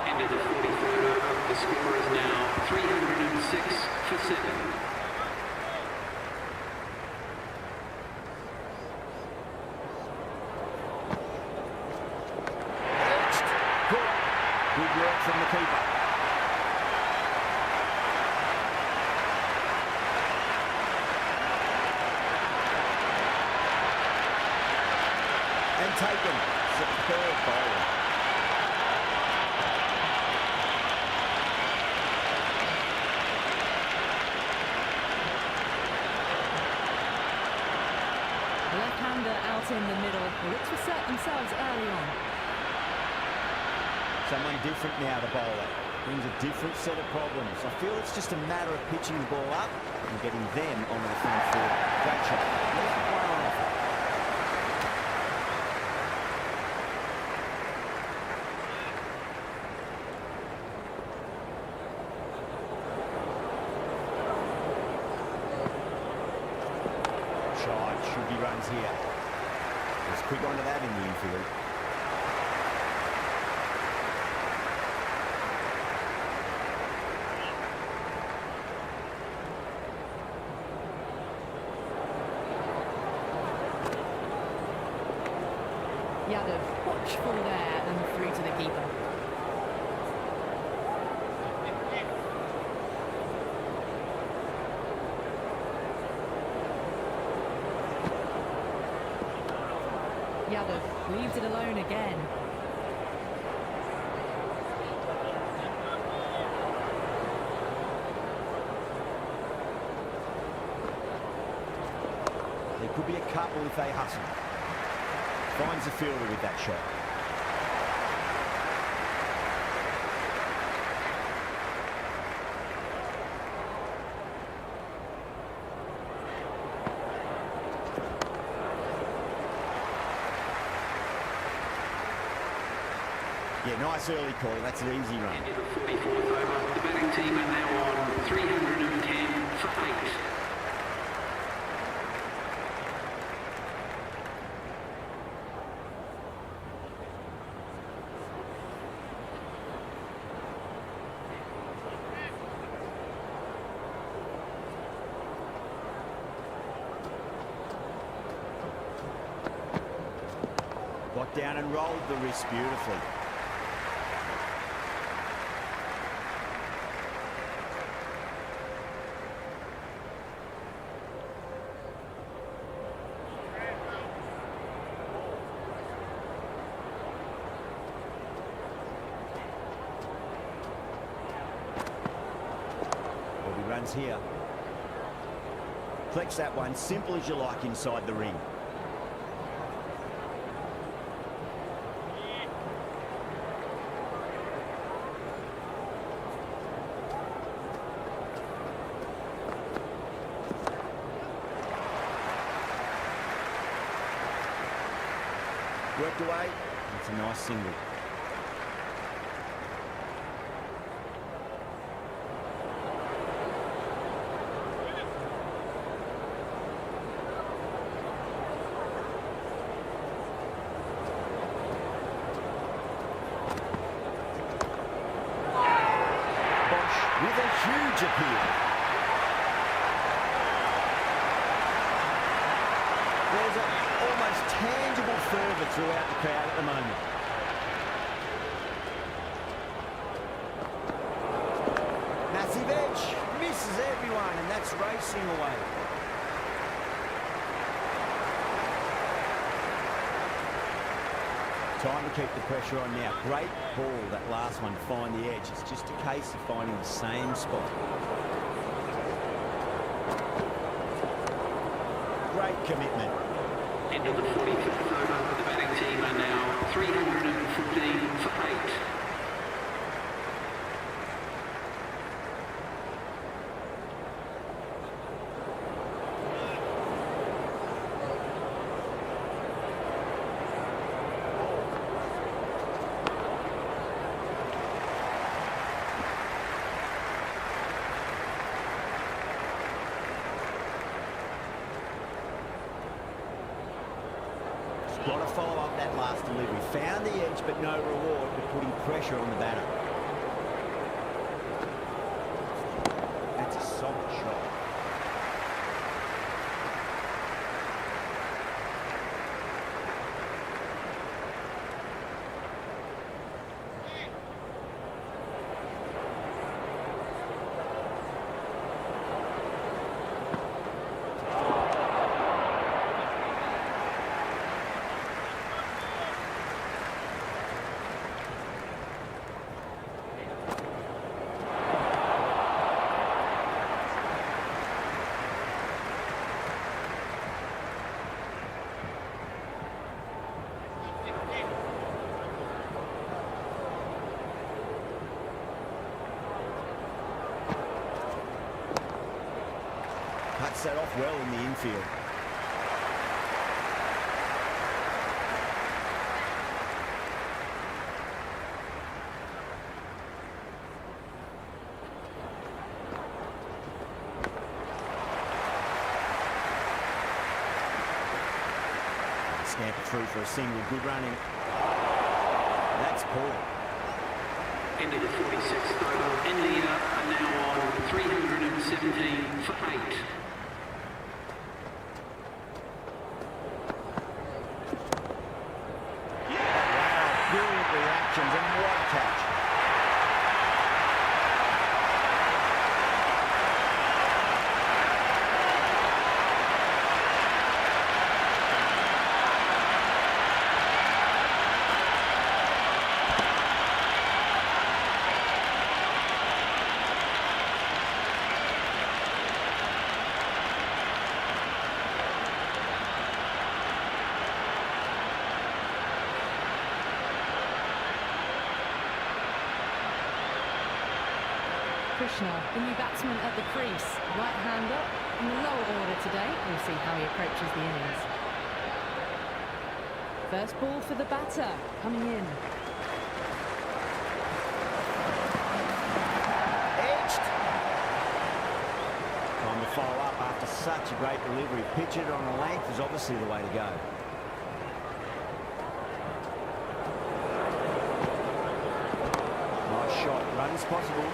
Into the 43rd over. The score is now 306 for 7. Good work from the keeper. And taken. Superb bowling. Left-hander out in the middle. Looks to set themselves early on. Someone different now to bowl it. Brings a different set of problems. I feel it's just a matter of pitching the ball up and getting them onto the front foot. Great shot. Left one on offer. Shot. Should be runs here. Let's quick onto that in the infield. Yadav, watchful there and through to the keeper. Yadav leaves it alone again. There could be a couple if they hustle. Finds the fielder with that shot. Yeah, nice early call. That's an easy run. Into the 44th over. The batting team are now on 310 for 8. Got down and rolled the wrist beautifully. lines here. Flex that one, simple as you like inside the ring. Worked away. It's a nice single. With a huge appeal. There's an almost tangible fervour throughout the crowd at the moment. Massive edge, misses everyone, and that's racing away. Time to keep the pressure on now. Great ball, that last one, to find the edge. It's just a case of finding the same spot. Great commitment. End of the 45th over. The batting team are now 314 for 8. Got to follow up that last delivery. Found the edge, but no reward for putting pressure on the batter. That's a solid shot. Cuts that off well in the infield. Snap it through for a single. Good running. That's poor. End of the 46th over. India are now on 317 for 8. Wow, brilliant reactions and what a catch. Krishna, the new batsman at the crease. Right-hander in the lower order today. We'll see how he approaches the innings. First ball for the batter, coming in. Edged. Time to follow up after such a great delivery. Pitch it on a length is obviously the way to go. Nice shot. Runs possible.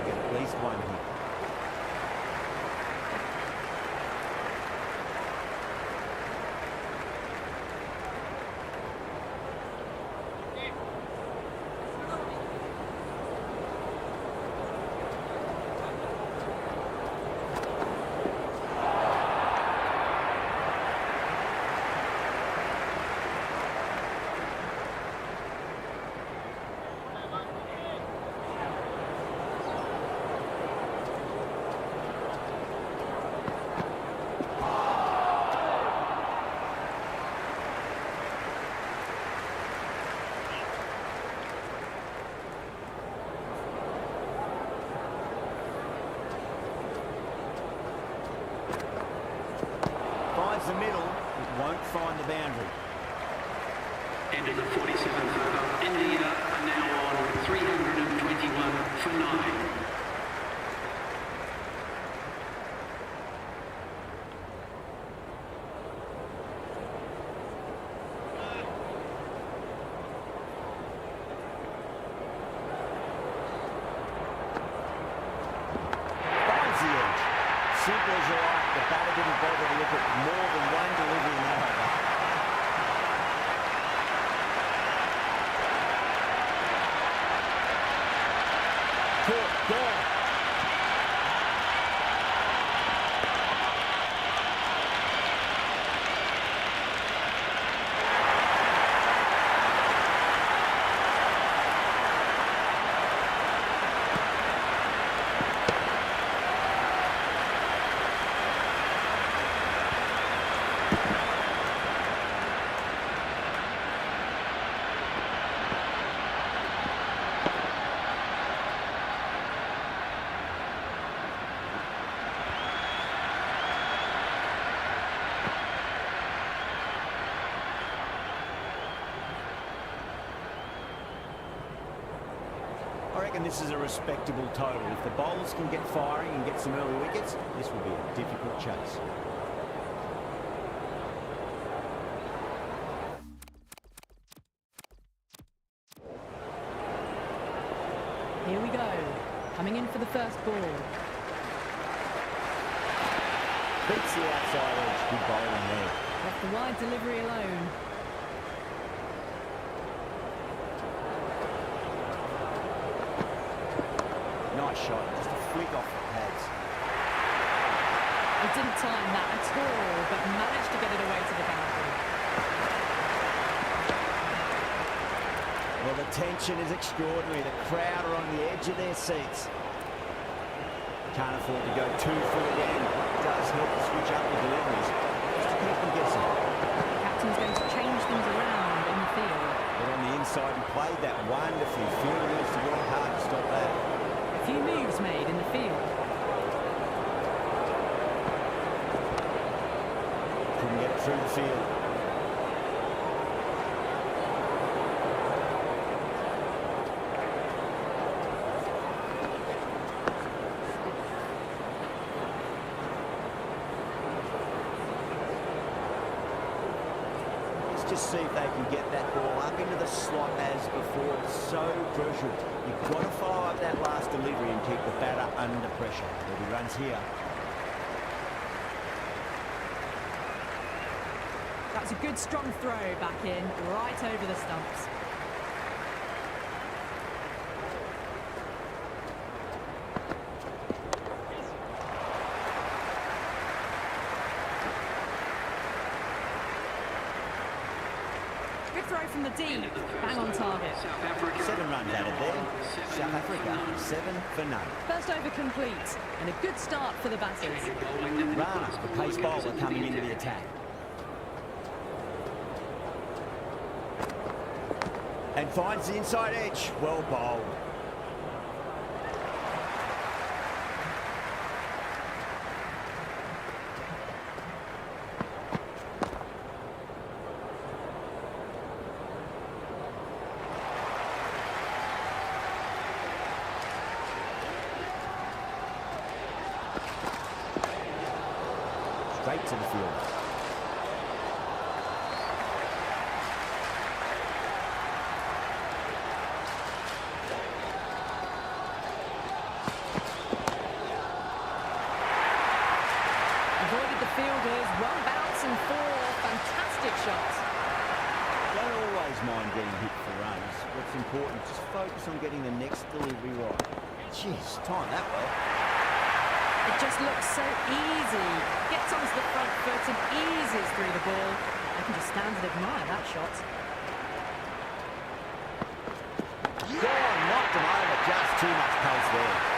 At least one hit. the middle. It won't find the boundary. End of the 47th over. India are now on 321 for 9. Simple as you like, the batter didn't bother to look at more than one delivery in that over. Caught, gone. I reckon this is a respectable total. If the bowlers can get firing and get some early wickets, this will be a difficult chase. Here we go. Coming in for the first ball. Beats the outside edge. Good bowling there. Left the wide delivery alone. Nice shot. Just a flick off the pads. He didn't time that at all, but managed to get it away to the boundary. Well, the tension is extraordinary. The crowd are on the edge of their seats. Can't afford to go too full again. Does help to switch up the deliveries, just to keep them guessing. The captain's going to change things around in the field. But on the inside, he played that wonderfully. Fielder needs to work hard to stop that. A few moves made in the field. Couldn't get it through the field. Just see if they can get that ball up into the slot as before. It's so crucial. You've got to follow up that last delivery and keep the batter under pressure. There'll be runs here. That's a good strong throw back in, right over the stumps. Good throw from the deep, bang on target. 7 runs added there. South Africa, 7 for none. First over complete, and a good start for the batters. Rana, the pace bowler, coming into the attack. And finds the inside edge. Well bowled. Straight to the field. Avoided the fielders, one bounce and 4, fantastic shots. Don't always mind getting hit for runs. What's important, just focus on getting the next delivery right. Jeez, time that well. It just looks so easy. Gets onto the front foot and eases through the ball. I can just stand and admire that shot. Go on, knocked him over. Just too much pace there.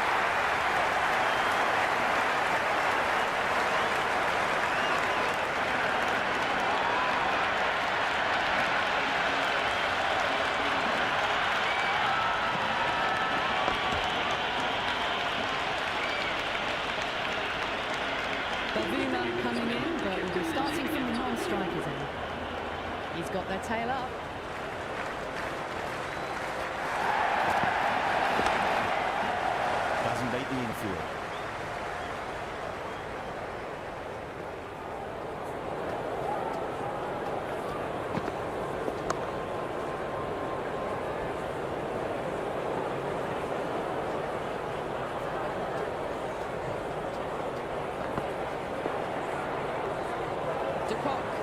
Bavuma coming in, but will be starting from the non-strikers end. He's got their tail up. Doesn't beat the infield.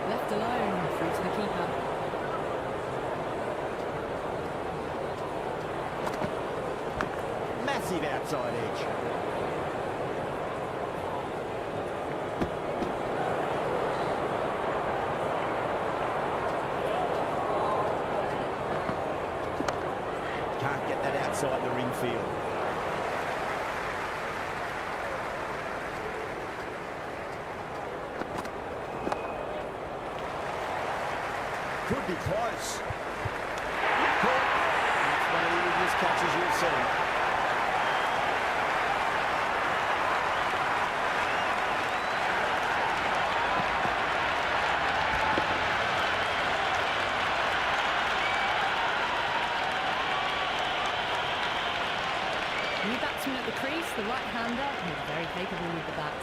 Left alone, through to the keeper. Massive outside edge. Can't get that outside the ring field. Could be close. Caught. That's one of the easiest catches you've seen. New batsman at the crease, the right-hander, who's very capable with the bat.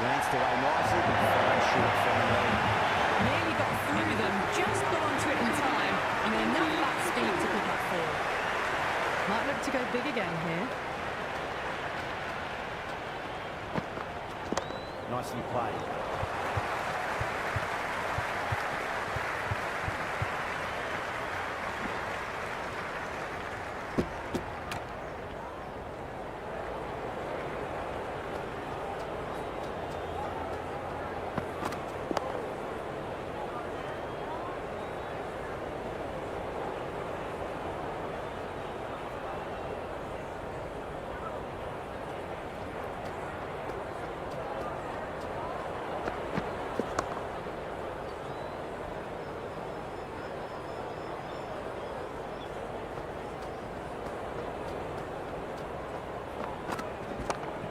Glanced away nicely, but fine short from the lead. Nearly got through them, just got onto it in time, and enough bat speed to pick up four. Might look to go big again here. Nicely played.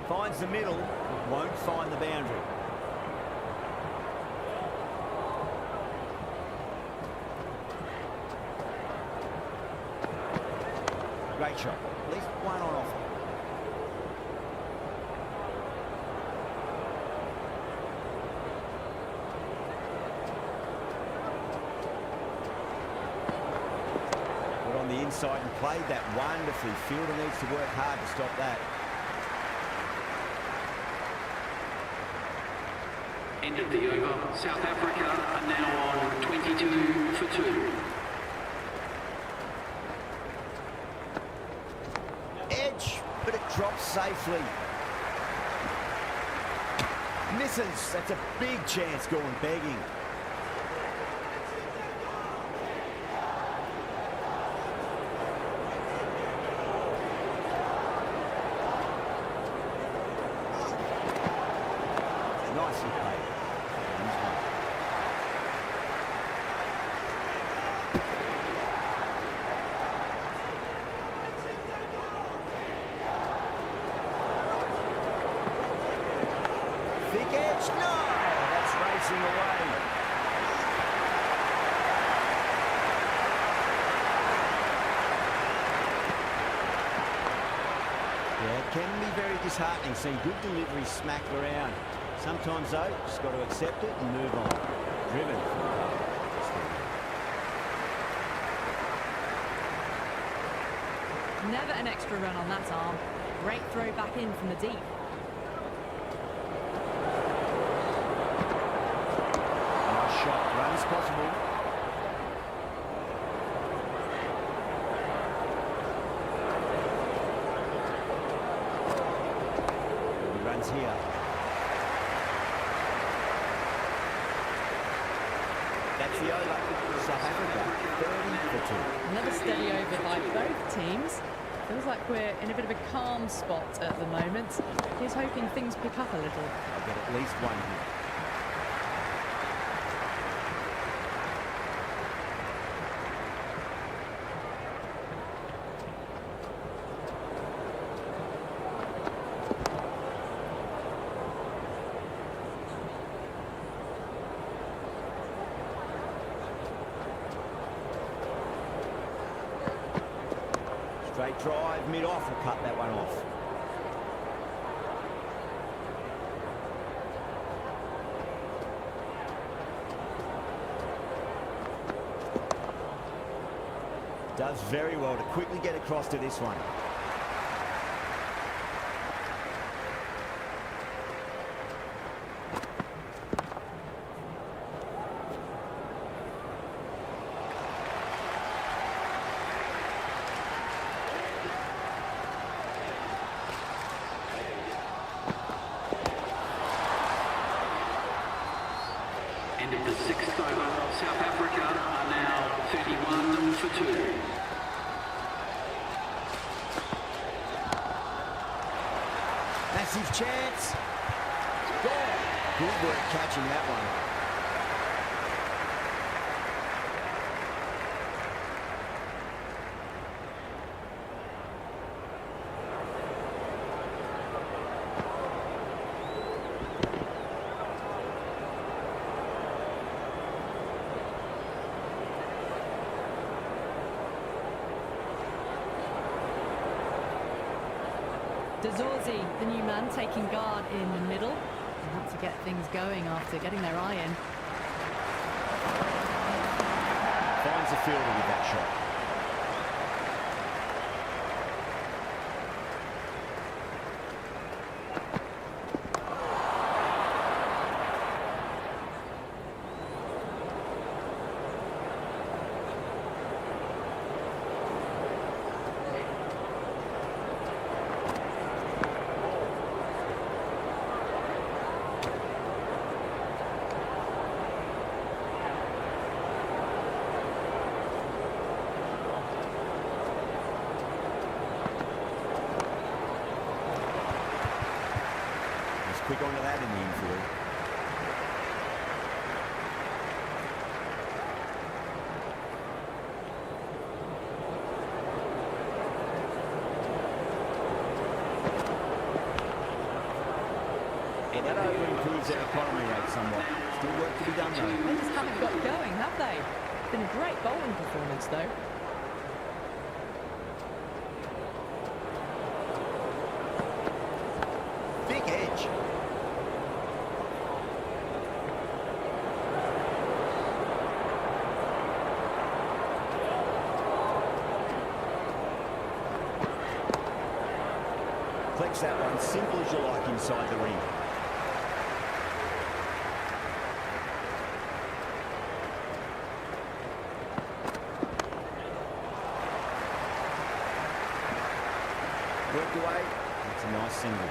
Finds the middle, won't find the boundary. Great shot. At least one on offer. Got on the inside and played that wonderfully. Fielder needs to work hard to stop that. End of the over. South Africa are now on 22 for 2. Edge, but it drops safely. Misses. That's a big chance going begging. Nicely played. Thick edge, no! That's racing away. Yeah, it can be very disheartening seeing good deliveries smacked around. Sometimes, though, just got to accept it and move on. Driven. Never an extra run on that arm. Great throw back in from the deep. Nice shot. Runs possible. He runs here. That's the over. South Africa, 30 for 2. Another steady over by both teams. Feels like we're in a bit of a calm spot at the moment. He's hoping things pick up a little. I'll get at least one here. Straight drive, mid-off, will cut that one off. Does very well to quickly get across to this one. End of the sixth over. South Africa are now 31 for 2. Massive chance. Goal. Good work catching that one. Dazorzi, the new man, taking guard in the middle. They want to get things going after getting their eye in. Finds a fielder with that shot. Quick onto that in the infield. And that over improves their economy rate somewhat. Still work to be done though. They just haven't got going, have they? It's been a great bowling performance though. Big edge. Flex that one, simple as you like inside the ring. Worked away, that's a nice single.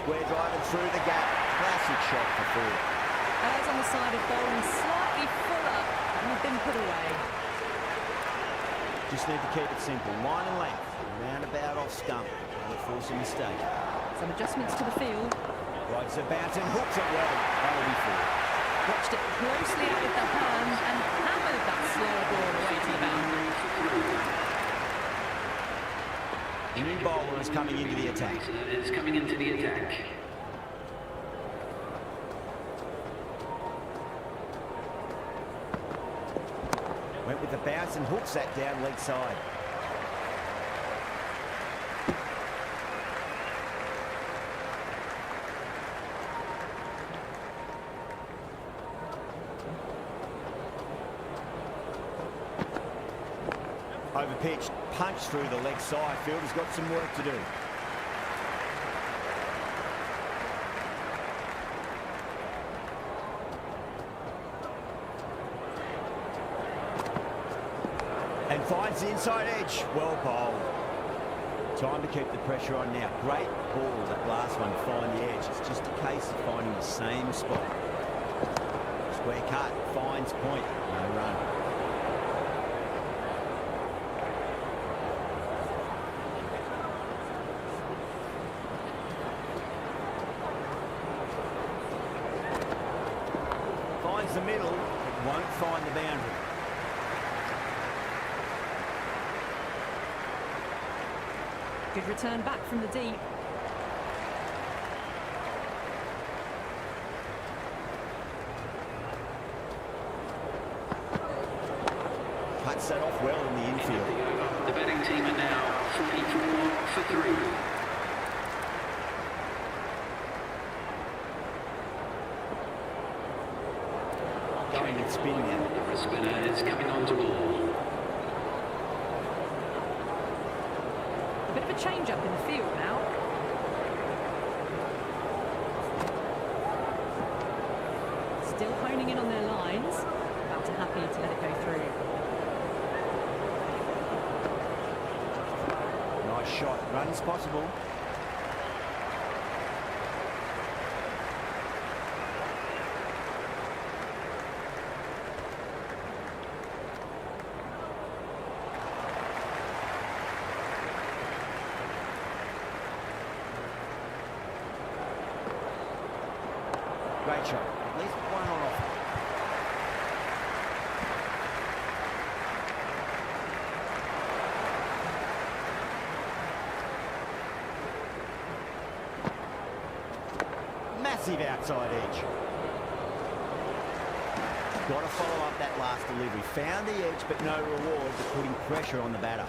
Square driving through the gap. Classic shot for four. Eyes on the side of bowling slightly fuller and have been put away. Just need to keep it simple. Line and length. Roundabout off stump. Don't force a mistake. Some adjustments to the field. Rides the bounce and hooks it well. That'll be four. Watched it closely out with the hand and hammered that slow ball away to the boundary. The new bowler is coming into the attack. Is coming into the attack. Went with the bounce and hooks that down leg side. Overpitched, punch through the leg side. Fielder's got some work to do. And finds the inside edge. Well bowled. Time to keep the pressure on now. Great ball, that last one, find the edge. It's just a case of finding the same spot. Square cut, finds point, no run. Finds the middle, but won't find the boundary. Good return back from the deep. Cuts that off well in the infield. The batting team are now 44 for 3. Going and spin now. The spinner is coming on to ball. A bit of a change up in the field now. Still honing in on their lines. About to happy to let it go through. Nice shot. Runs possible. Great shot. At least one on offer. Massive outside edge. Got to follow up that last delivery. Found the edge, but no reward for putting pressure on the batter.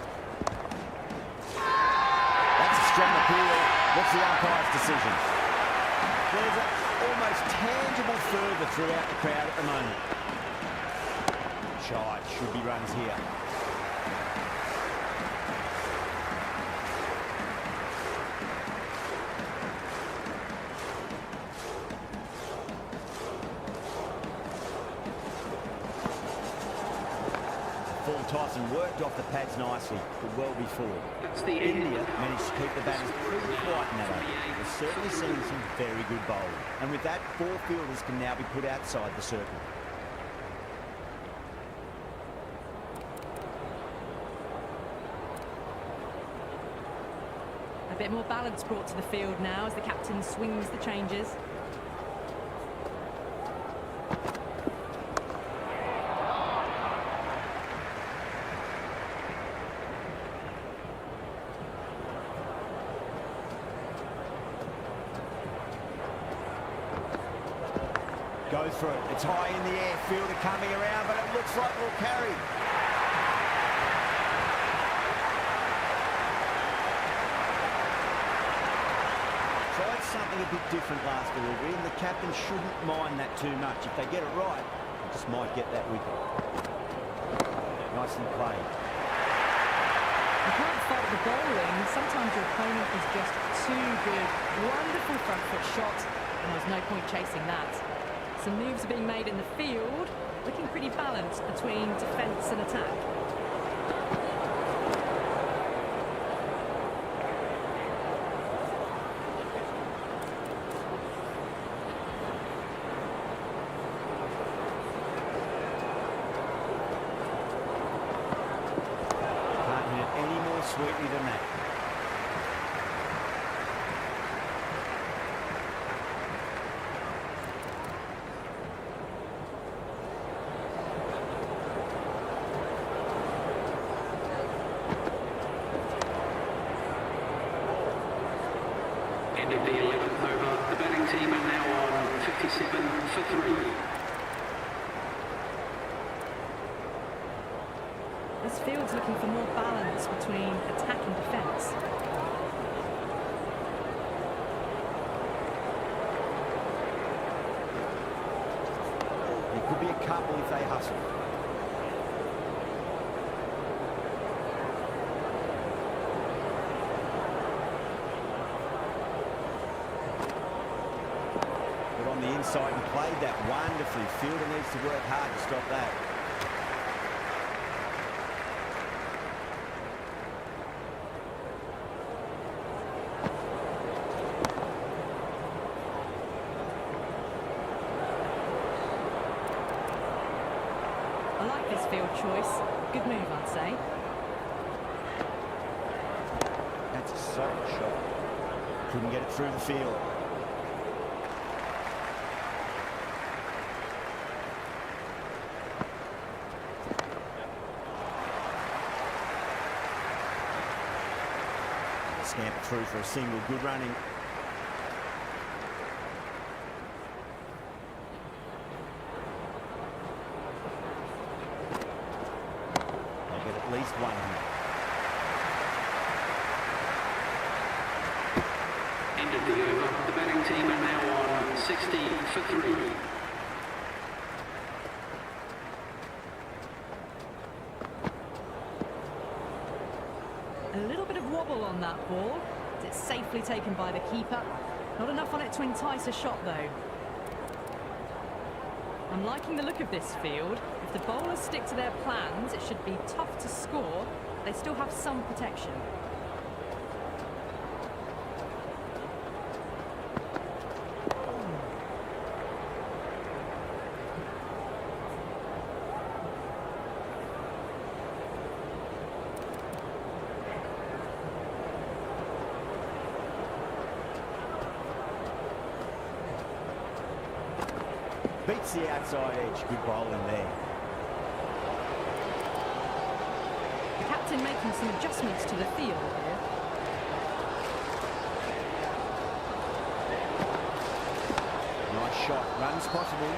That's a strong appeal. What's the umpire's decision? There's an almost tangible further throughout the crowd at the moment. Shot, should be runs here. Full toss and worked off the pads nicely, but well before. That's the India managed to keep the batters pretty quiet in that over. They're certainly seeing some very good bowling. And with that, 4 fielders can now be put outside the circle. A bit more balance brought to the field now as the captain swings the changes. Goes for it. It's high in the air. Fielder coming around, but it looks like we'll carry. Tried something a bit different last delivery, and the captain shouldn't mind that too much. If they get it right, they just might get that wicket. Nicely played. You can't fault the bowling. Sometimes your opponent is just too good. Wonderful front foot shot, and there's no point chasing that. Some moves are being made in the field, looking pretty balanced between defence and attack. Can't hit it any more sweetly than that. End of the 11th over. The batting team are now on 57 for 3. This field's looking for more balance between attack and defence. There could be a couple if they hustle. But on the inside and played that wonderfully. Fielder needs to work hard to stop that. I like this field choice. Good move, I'd say. That's a solid shot. Couldn't get it through the field. scamper through for a single. Good running. They'll get at least one here. End of the over. The batting team are now on 60 for 3. A little bit of wobble on that ball. It's safely taken by the keeper. Not enough on it to entice a shot, though. I'm liking the look of this field. If the bowlers stick to their plans, it should be tough to score. They still have some protection. Beats the outside edge. Good bowling there. The captain making some adjustments to the field here. Nice shot. Runs possible.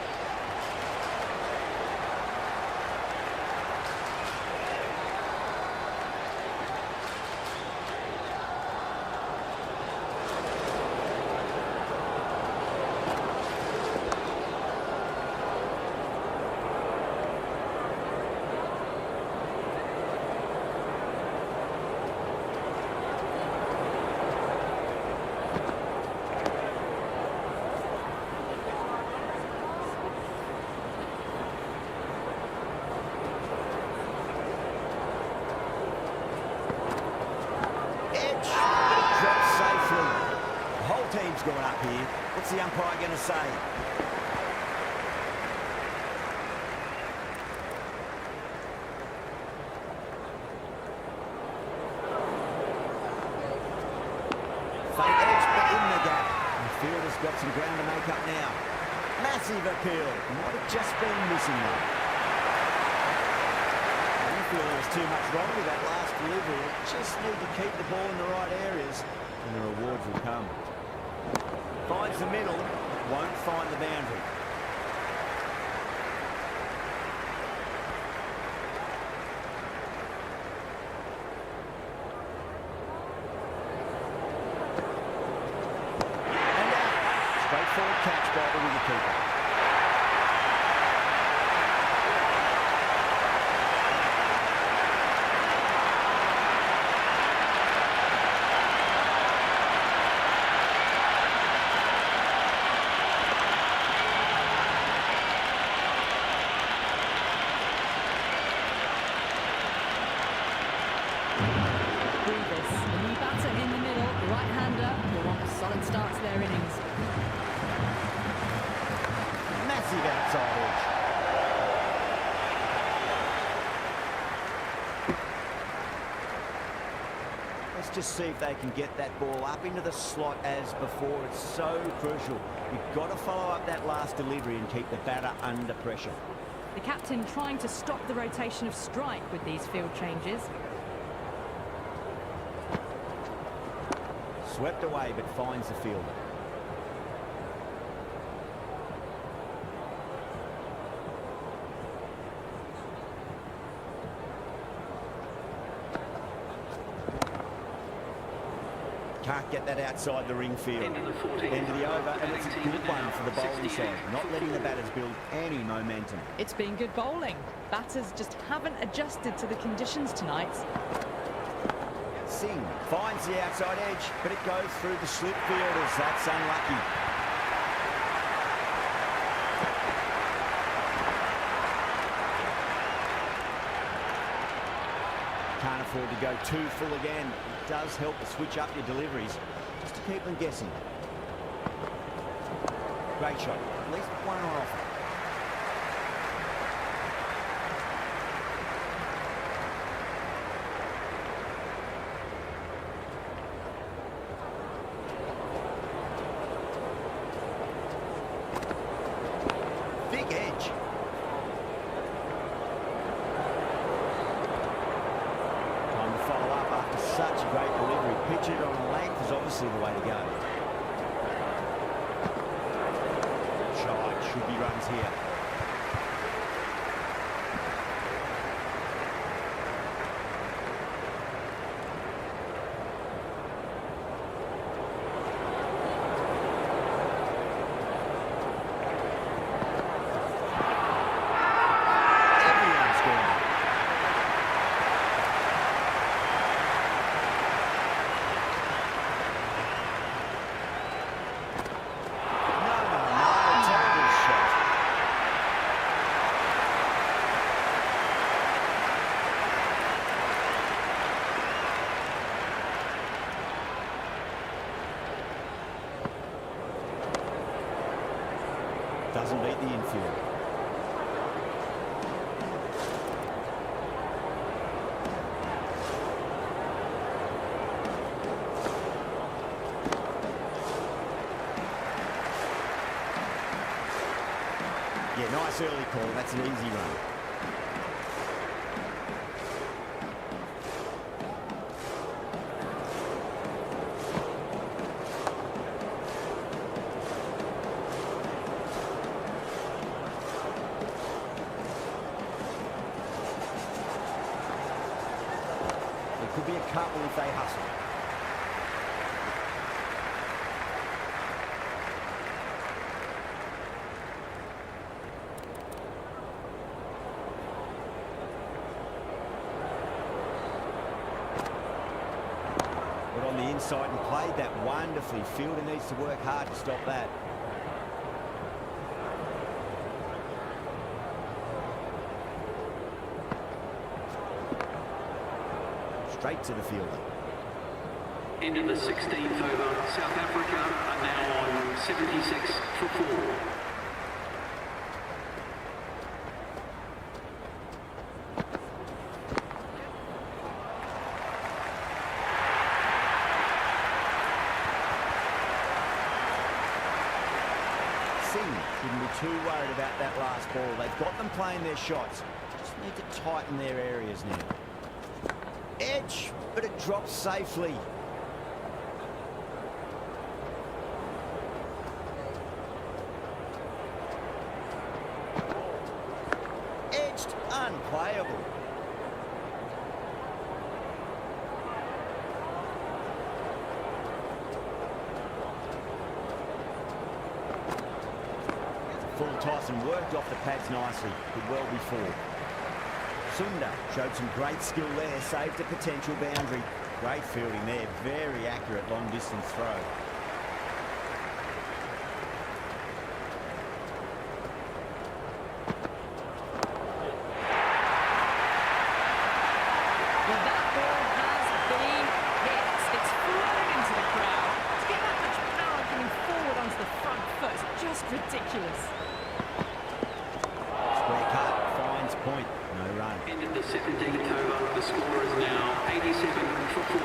Team's going up here. What's the umpire going to say? Fake edge, but in the gap. The fielder's got some ground to make up now. Massive appeal. Might have just been missing though. I don't feel there was too much wrong with that last delivery. Just need to keep the ball in the right areas and the rewards will come. Finds the middle, won't find the boundary. And out. Straightforward catch by the wicketkeeper. Massive outside edge. Let's just see if they can get that ball up into the slot as before. It's so crucial. You've got to follow up that last delivery and keep the batter under pressure. The captain trying to stop the rotation of strike with these field changes. Swept away but finds the fielder. Can't get that outside the ring field. End of the over, and it's a good one for the bowling side, not letting the batters build any momentum. It's been good bowling. Batters just haven't adjusted to the conditions tonight. Singh finds the outside edge, but it goes through the slip fielders. That's unlucky. Can't afford to go too full again. It does help to switch up your deliveries, just to keep them guessing. Great shot. At least one on offer. Big edge. Time to follow up after such a great delivery. pitch it on length is obviously the way to go. Should be runs here. Everyone's gone. No, terrible shot. Doesn't beat the infield. Yeah, nice early call. That's an easy run. There could be a couple if they hustle. But on the inside and played that wonderfully. Fielder needs to work hard to stop that. Straight to the fielder. Into the 16th over. South Africa are now on 76 for 4. Shouldn't be too worried about that last ball. They've got them playing their shots. Just need to tighten their areas now. Edge, but it drops safely. Edged, unplayable. Full toss and worked off the pads nicely. Did well before. Sunda showed some great skill there, saved a potential boundary. Great fielding there, very accurate long distance throw. Well, that ball has been hit. It's flown into the crowd. To get that much power coming forward onto the front foot is just ridiculous. Square cut, finds point, no run. Ended the 17th over. The score is now 87 for 4.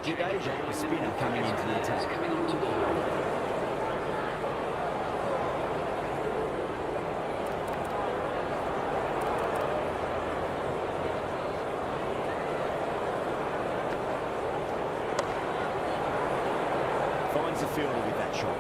Jadeja, the spinner, coming into the attack. Coming on to ball. Finds the fielder with that shot.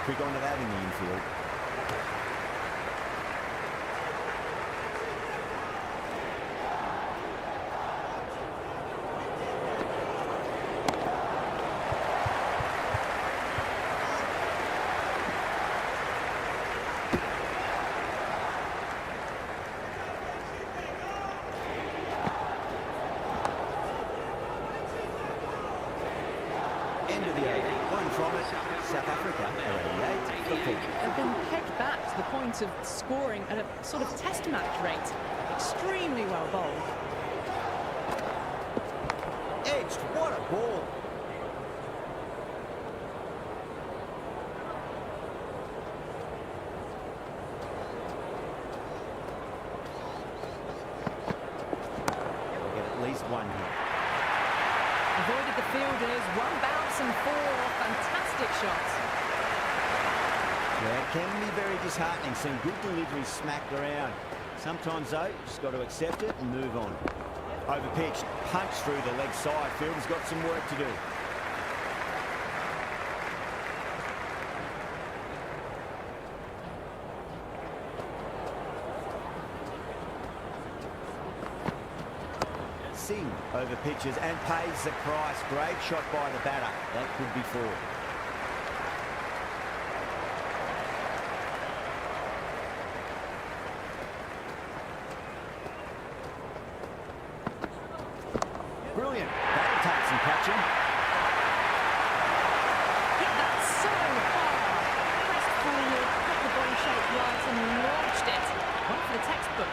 Quick onto that in the infield. End of the 8th. One from it. South Africa are 88 for 4. They've been pegged back to the point of scoring at a sort of test match rate. Extremely well bowled. edged. What a ball. We'll get at least one here. Avoided the fielders, one bounce and four. Fantastic shots. Yeah, it can be very disheartening seeing good deliveries smacked around. Sometimes, though, you just got to accept it and move on. Over pitch, punch through the leg side. Fielder's got some work to do. Singh over pitches and pays the price. Great shot by the batter. That could be four. Brilliant. That'll take some catching. Hit that so hard. Pressed forward, got the body shape right and launched it. One for the textbook.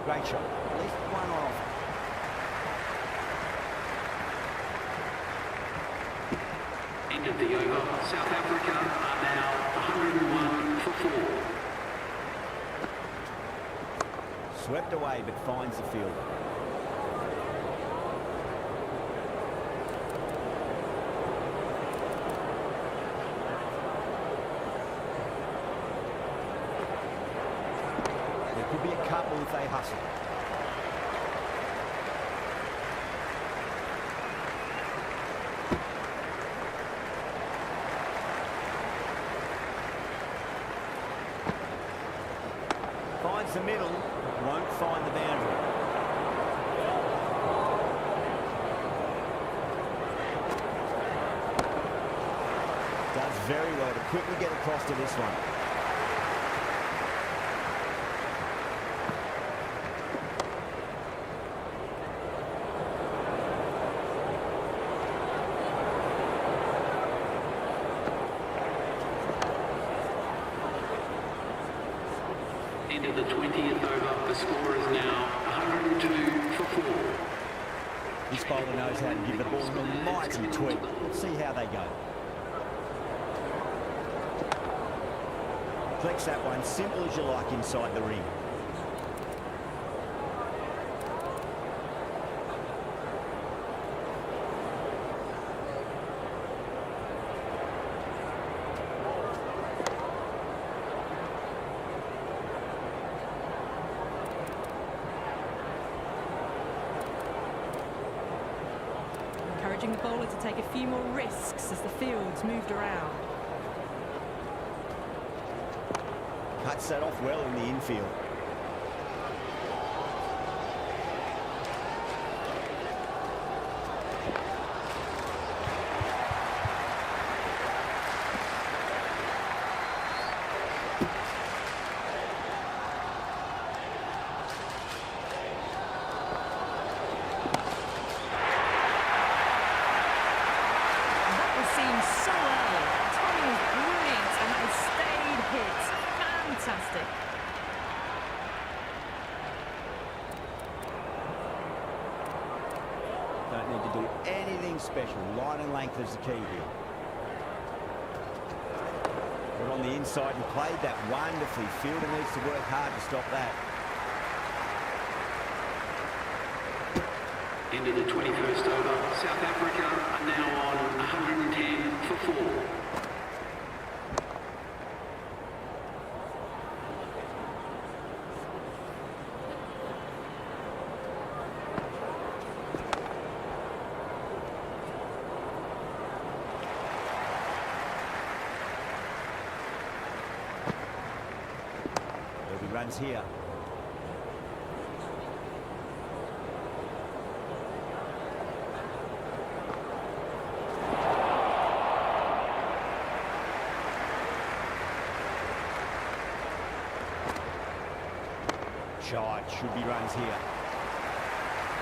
Great shot. At least one off. End of the over. South Africa are now 101 for 4. Swept away but finds the field. There could be a couple if they hustle. Finds the middle, won't find the boundary. Does very well to quickly get across to this one. End of the 20th over. The score is now 102 for 4. This bowler knows how to give the ball an almighty tweak. Let's see how they go. Flex that one, simple as you like inside the ring. Encouraging the bowler to take a few more risks as the field's moved around. Cuts that off well in the infield. That was seen so early. Timing was brilliant and they stayed hit. Fantastic. Don't need to do anything special. Line and length is the key here. Got on the inside and played that wonderfully. Fielder needs to work hard to stop that. End of the 21st over. South Africa are now on 110 for 4. There'll be runs here. Shot, should be runs here.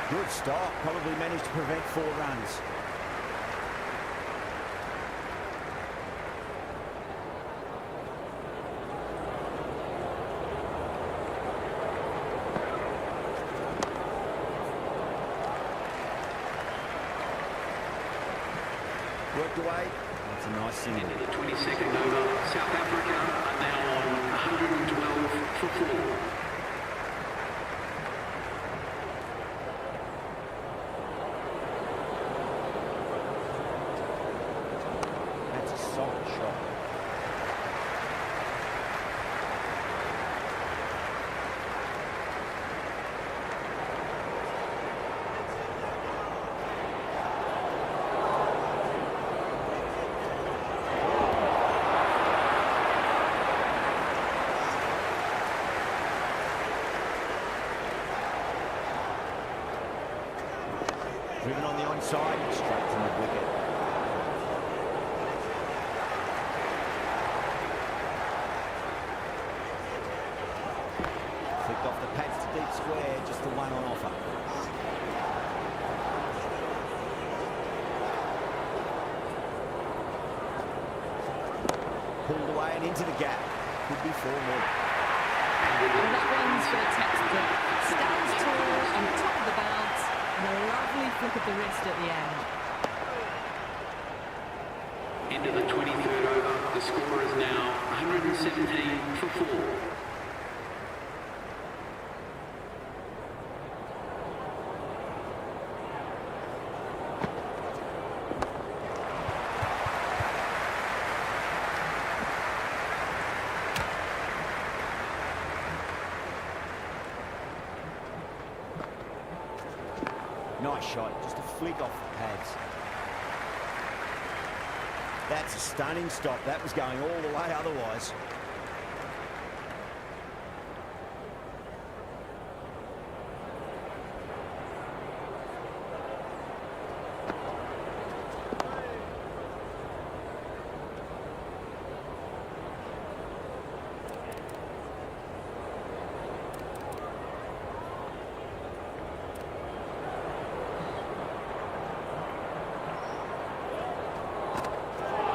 Good stop, probably managed to prevent 4 runs. worked away. That's a nice single. Into the 22nd over, South Africa are now on 112 for 4. That's a solid shot. Driven on the onside, straight from the wicket. Flicked off the pads to deep square, just the one on offer. Pulled away and into the gap. Could be 4 more. And that one's for the textbook. Stands tall on the top of the bounce, and a lovely flick of the wrist at the end. Into the 23rd over, the score is now 117 for 4. Nice shot, just a flick off the pads. That's a stunning stop. That was going all the way otherwise.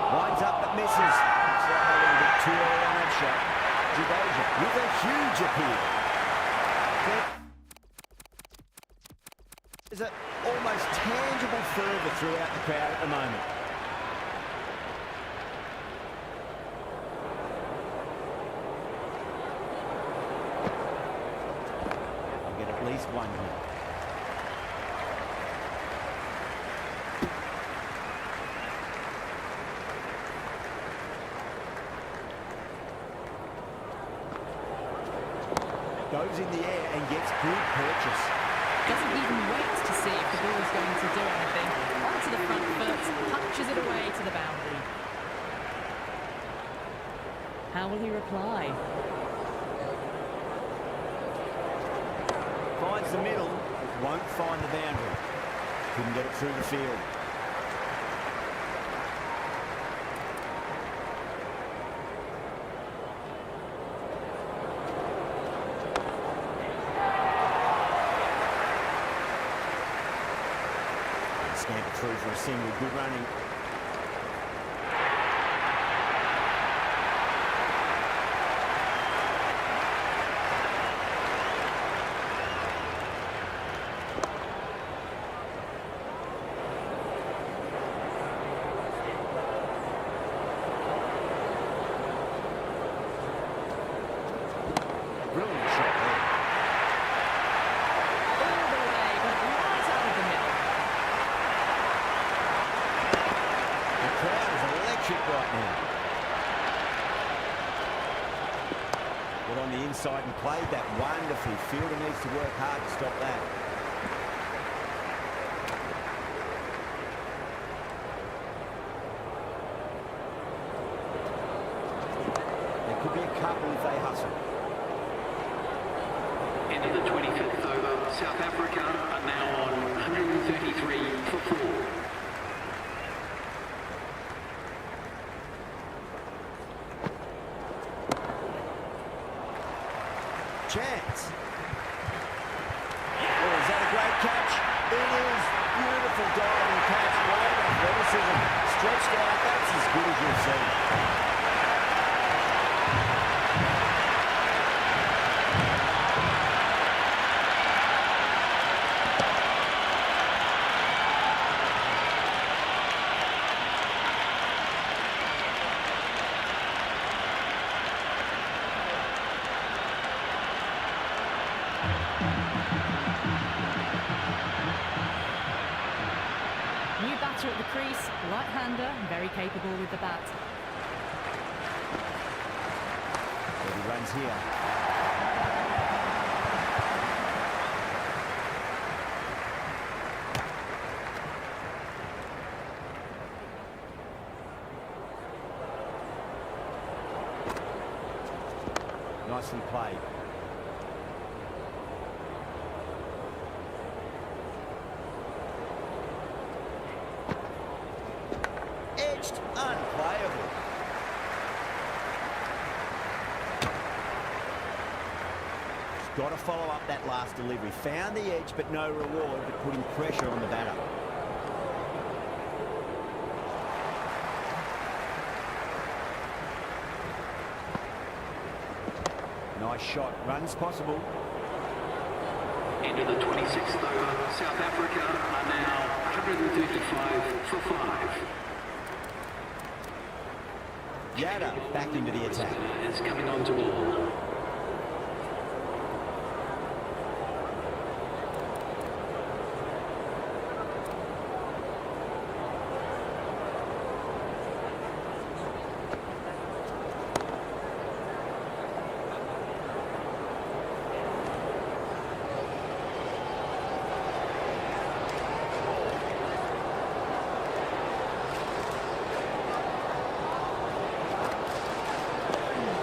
Winds up but misses. Looks like a little bit too early on that shot. Jadeja with a huge appeal. There's an almost tangible fervour throughout the crowd at the moment. I'll get at least one here. Goes in the air and gets good purchase. Doesn't even wait to see if the ball's going to do anything. Onto the front foot, punches it away to the boundary. How will he reply? Finds the middle, won't find the boundary. Couldn't get it through the field. Snap it through for a single, good running. Brilliant shot there. All the way, but right out of the middle. The crowd is electric right now. Got on the inside and played that wonderfully. Fielder needs to work hard to stop that. There could be a couple if they hustle. Into the 25th over, South Africa are now on 133 for 4. Chance. Oh, is that a great catch? It is. Beautiful diving catch. Great athleticism. Stretched out. That's as good as you'll see. crease, right-hander, very capable with the bat. He runs here. Nicely played. Edged, unplayable. Got to follow up that last delivery. Found the edge, but no reward, but putting pressure on the batter. Nice shot. Runs possible. Into the 26th over, South Africa are now 135 for 5. Yada back into the attack. Is coming on to ball.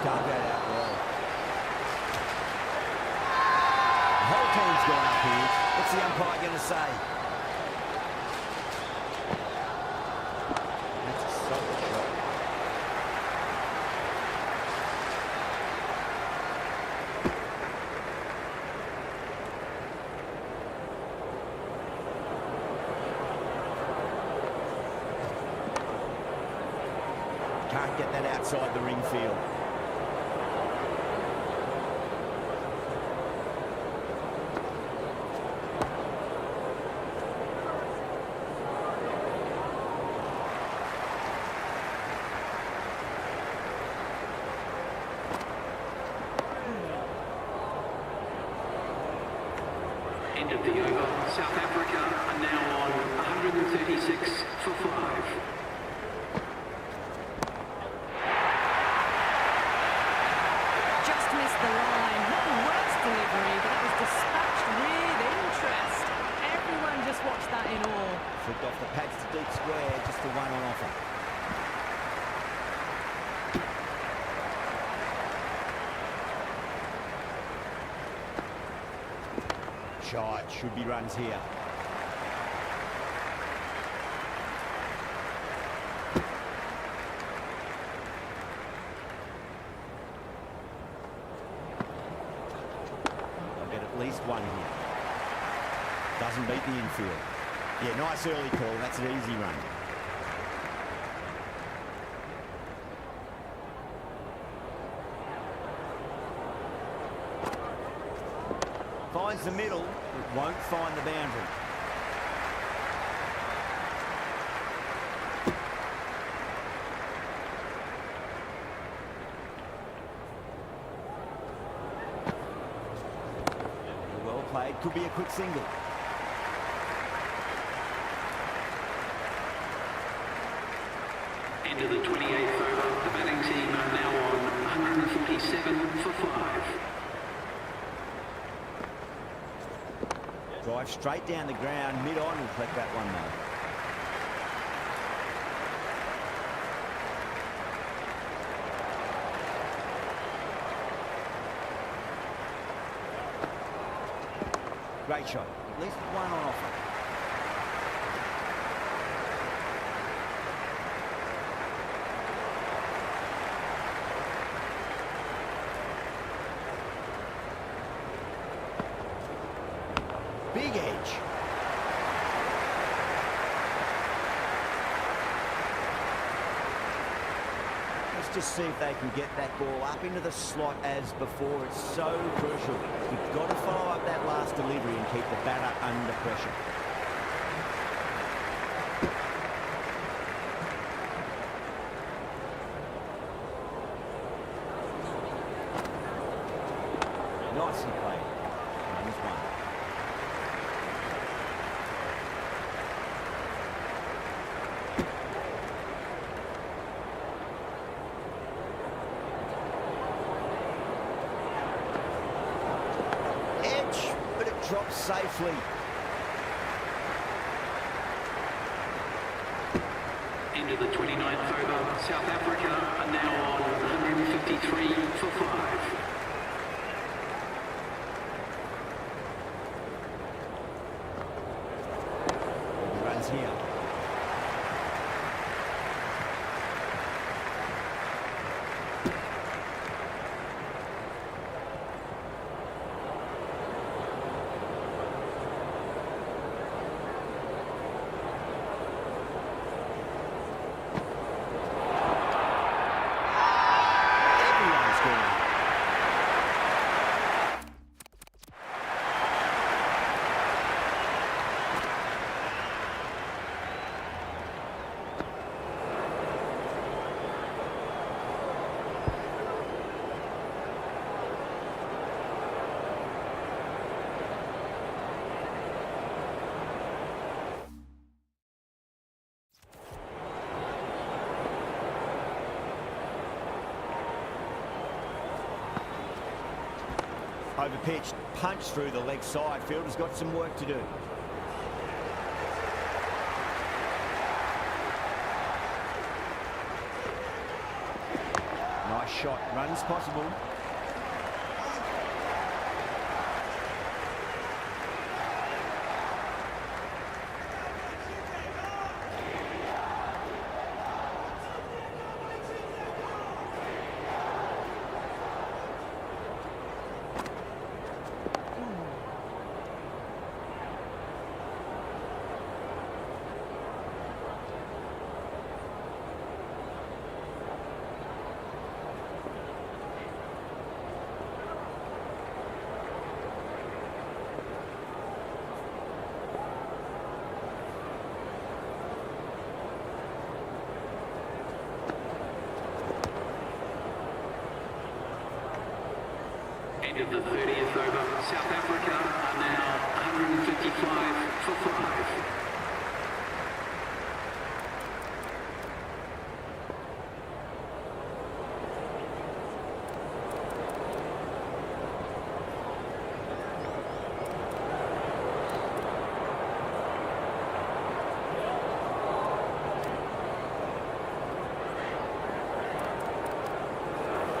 Can't get out well. The whole team's gone up here. What's the umpire going to say? That's a solid shot. Can't get that outside the ring field. End of the over, South Africa are now on 136 for 5. Just missed the line. Not the worst delivery, but that was dispatched with interest. Everyone just watched that in awe. Flicked off the pads to deep square, just the one on offer. Shot, should be runs here. They'll get at least one here. Doesn't beat the infield. Yeah, nice early call. That's an easy run. Finds the middle, but won't find the boundary. Well played, could be a quick single. Into the 28th over, the batting team are now on 147 for 5. Drive straight down the ground, mid-on, will collect that one though. Great shot, at least one on offer. Big edge. Let's just see if they can get that ball up into the slot as before. It's so crucial. You've got to follow up that last delivery and keep the batter under pressure. Nicely played. Runs one. safely. Into the 29th over, South Africa are now on 153 for 5. Runs here. Everyone's gone. Over pitch, punch through the leg side. Fielder's got some work to do. Nice shot. Runs possible. End of the 30th over, South Africa are now 155 for 5.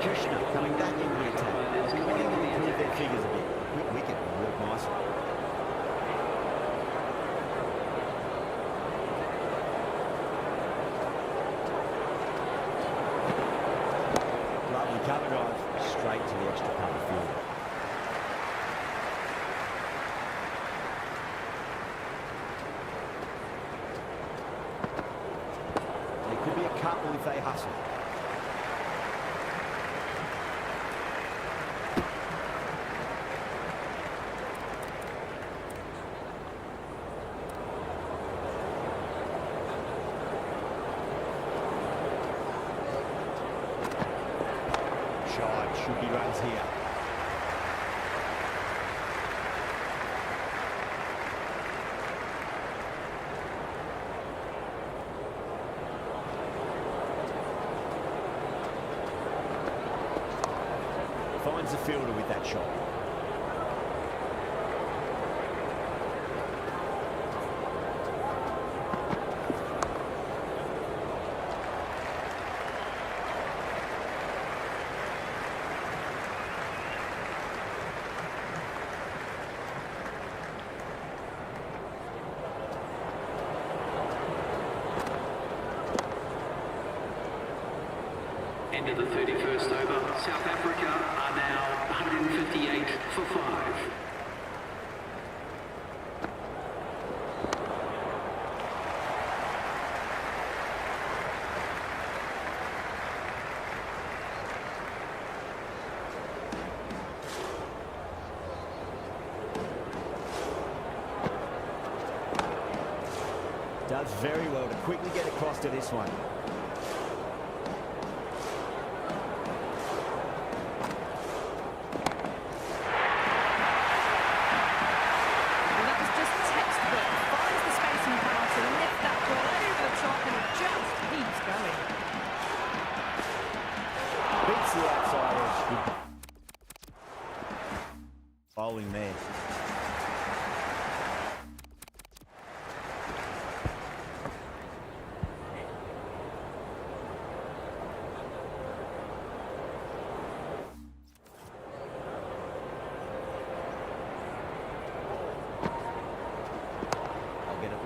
Kushner coming back in the attack. Wanting to improve their figures a bit. Quick wicket will work nicely. Lovely cover drive. Straight to the extra cover field. There could be a couple if they hustle. Should be runs here. Finds the fielder with that shot. End of the 31st over, South Africa are now 158 for 5. Does very well to quickly get across to this one. Bowling there.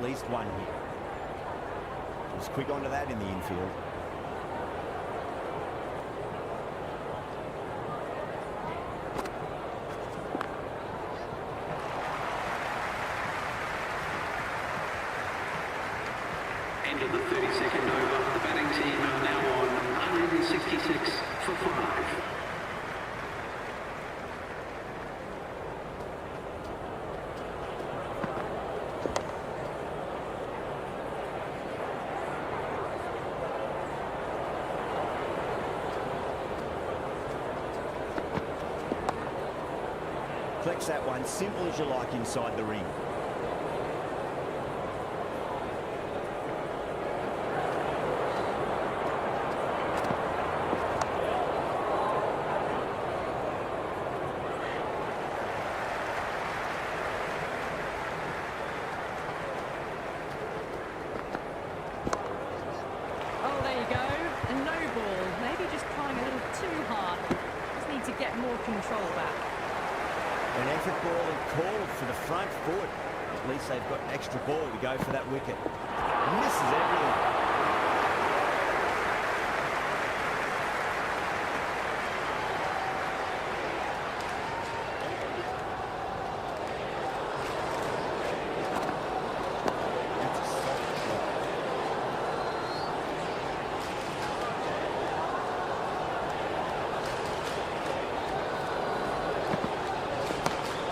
least one here. Just quick onto that in the infield. End of the 32nd over. The batting team are now on 166 for 5. Flex that one, simple as you like inside the ring. Oh, there you go. A no ball. Maybe just trying a little too hard. Just need to get more control back. An effort ball and called for the front foot. At least they've got extra ball to go for that wicket. Misses everything. That's a soft shot.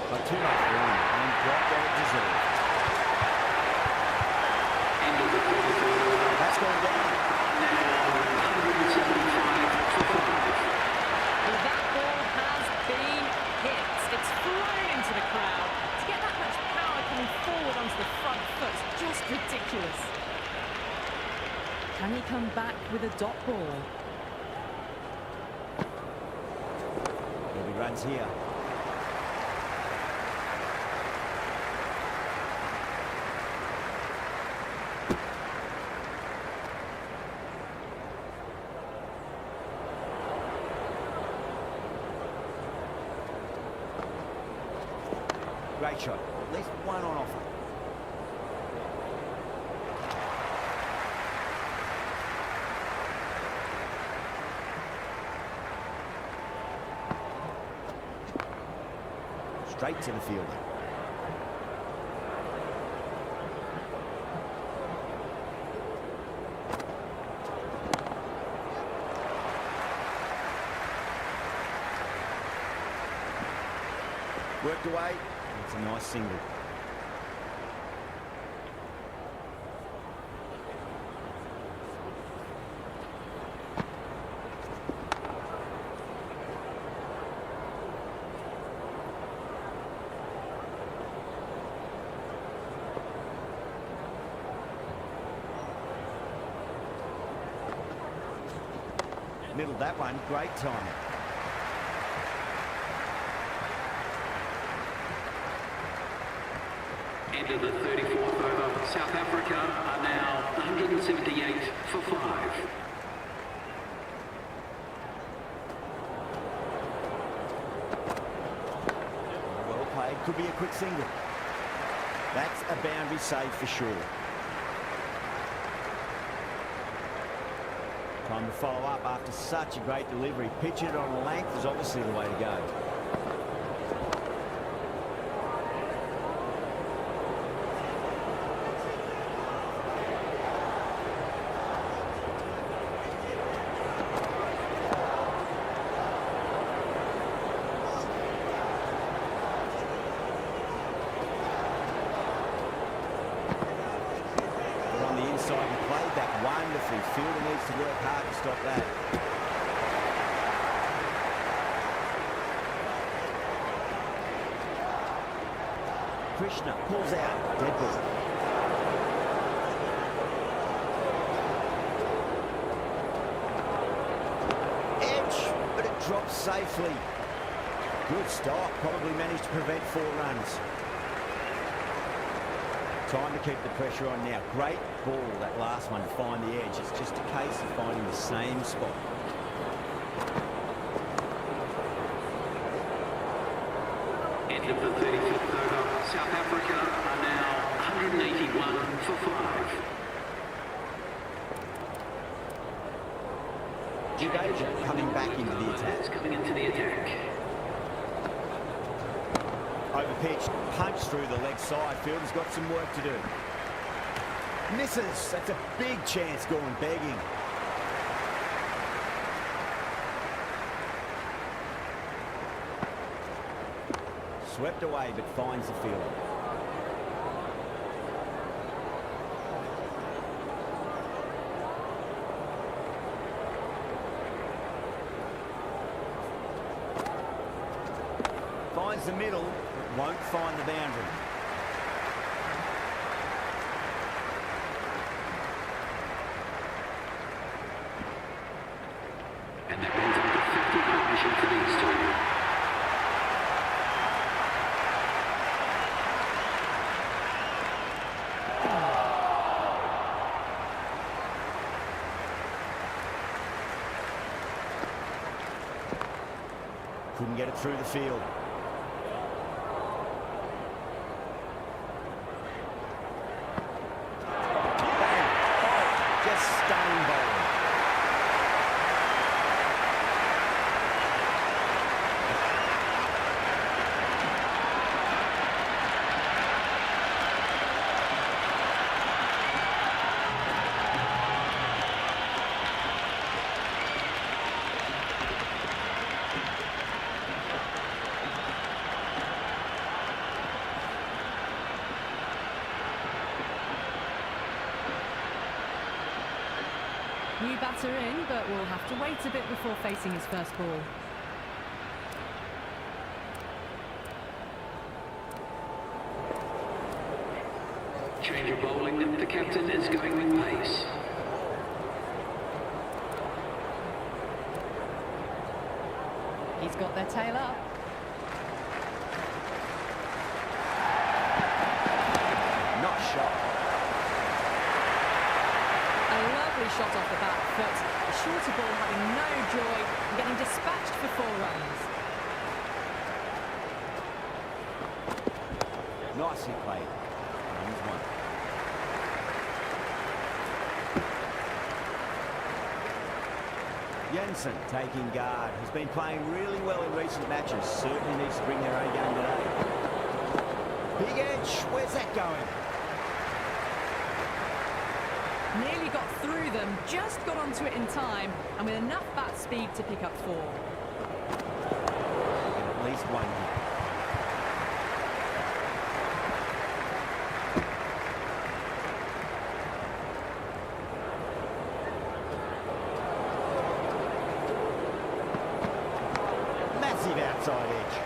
But too much room and dropped what it deserved. End of the 33rd over. That's gone down. Now on 175 for 5. Well, that ball has been hit. It's flown into the crowd. To get that much power coming forward onto the front foot is just ridiculous. Can he come back with a dot ball? There'll be runs here. Great shot. At least one on offer. Straight to the fielder. Worked away. It's a nice single. Middled that one, great timing. End of the 34th over. South Africa are now 178 for 5. Well played, could be a quick single. That's a boundary save for sure. Time to follow up after such a great delivery. Pitch it on length is obviously the way to go. Inside and played that wonderfully. Fielder needs to work hard to stop that. Krishna pulls out. Dead ball. Edge, but it drops safely. Good stop. Probably managed to prevent 4 runs. Time to keep the pressure on now. Great ball, that last one, to find the edge. It's just a case of finding the same spot. End of the 35th over. South Africa are now 181 for 5. Engagement coming back into the attack. Coming into the attack. Over pitch, punch through the leg side. Fielder's got some work to do. Misses. That's a big chance going begging. Swept away, but finds the fielder. Finds the middle, but won't find the boundary. And that brings up to 50 partnership for these two. Couldn't get it through the field. Bang! Oh, just stunning bowling. New batter in, but will have to wait a bit before facing his first ball. Change of bowling. The captain is going with pace. He's got their tail up. Not shot. A lovely shot off the back foot. The shorter ball having no joy and getting dispatched for 4 runs. Nicely played. Runs one. Jensen taking guard. Has been playing really well in recent matches. Certainly needs to bring their A game today. Big edge. Where's that going? Nearly got through them, just got onto it in time, and with enough bat speed to pick up 4. And at least one hit. Massive outside edge.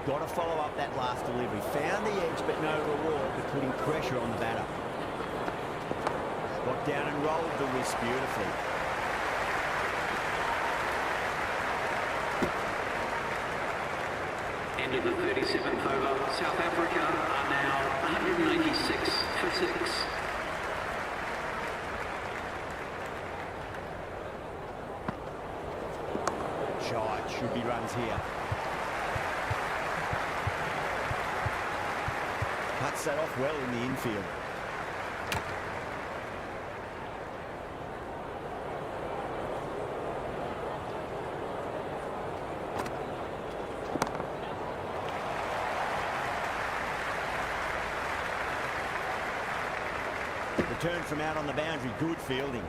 Got to follow up that last delivery. Found the edge, but no reward for putting pressure on the batter. Got down and rolled the wrist beautifully. End of the 37th over. South Africa are now 186 for 6. Shot. Should be runs here. Cuts that off well in the infield. Return from out on the boundary. Good fielding.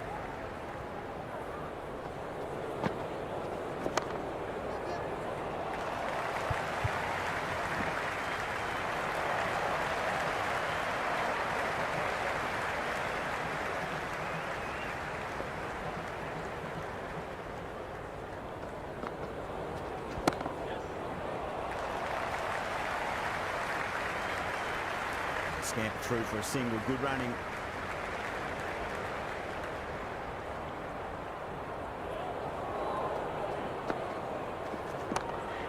Scamper through for a single. Good running.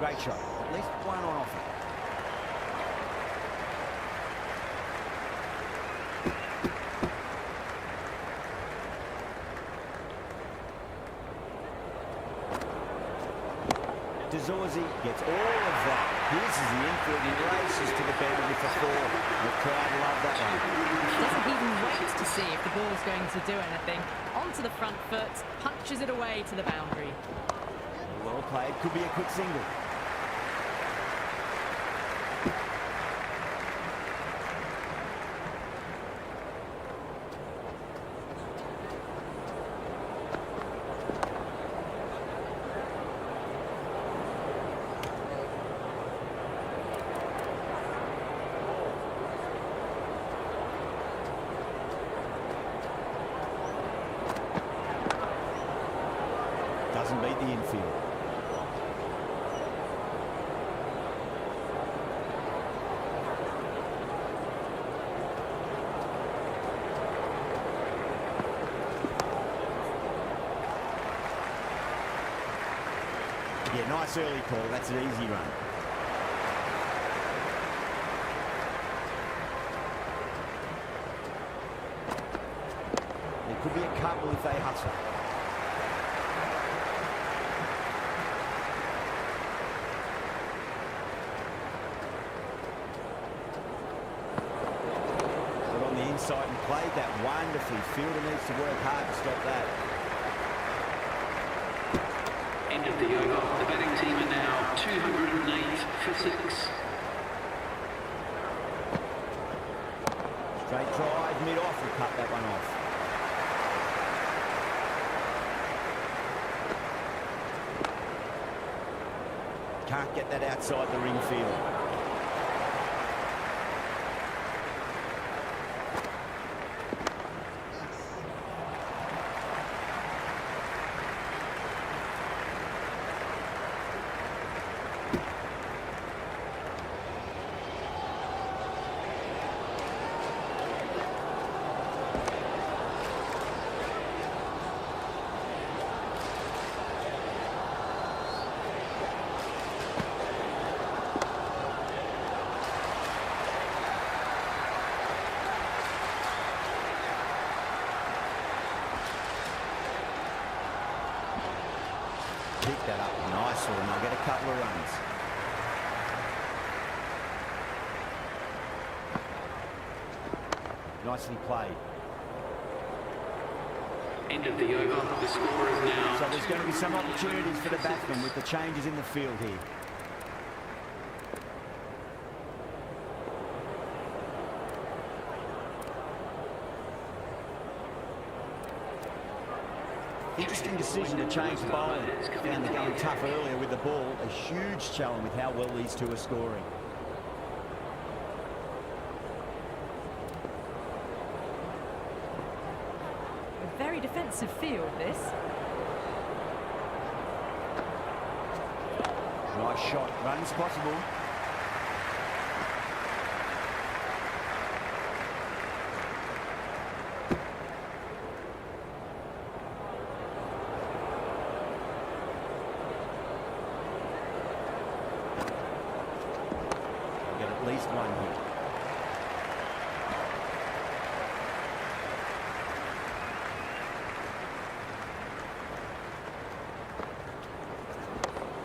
Great shot. At least one on offer. Zorzi gets all of that. Here's the infield. He races to the bend with the four. The crowd love that one. Doesn't even wait to see if the ball's going to do anything. Onto the front foot, punches it away to the boundary. Well played. Could be a quick single. Doesn't beat the infield. Yeah, nice early call. That's an easy run. There could be a couple if they hustle. Inside and played that wonderfully. Fielder needs to work hard to stop that. End of the over. The batting team are now 208 for 6. Straight drive, mid-off, will cut that one off. Can't get that outside the ring field. Pick that up nicely and they'll get a couple of runs. Nicely played. End of the over. The score is now. So there's going to be some opportunities for the batsmen with the changes in the field here. Interesting decision to change the bowling. Found the game tough earlier with the ball. A huge challenge with how well these two are scoring. A very defensive field, this. Nice shot. Runs possible. At least one here.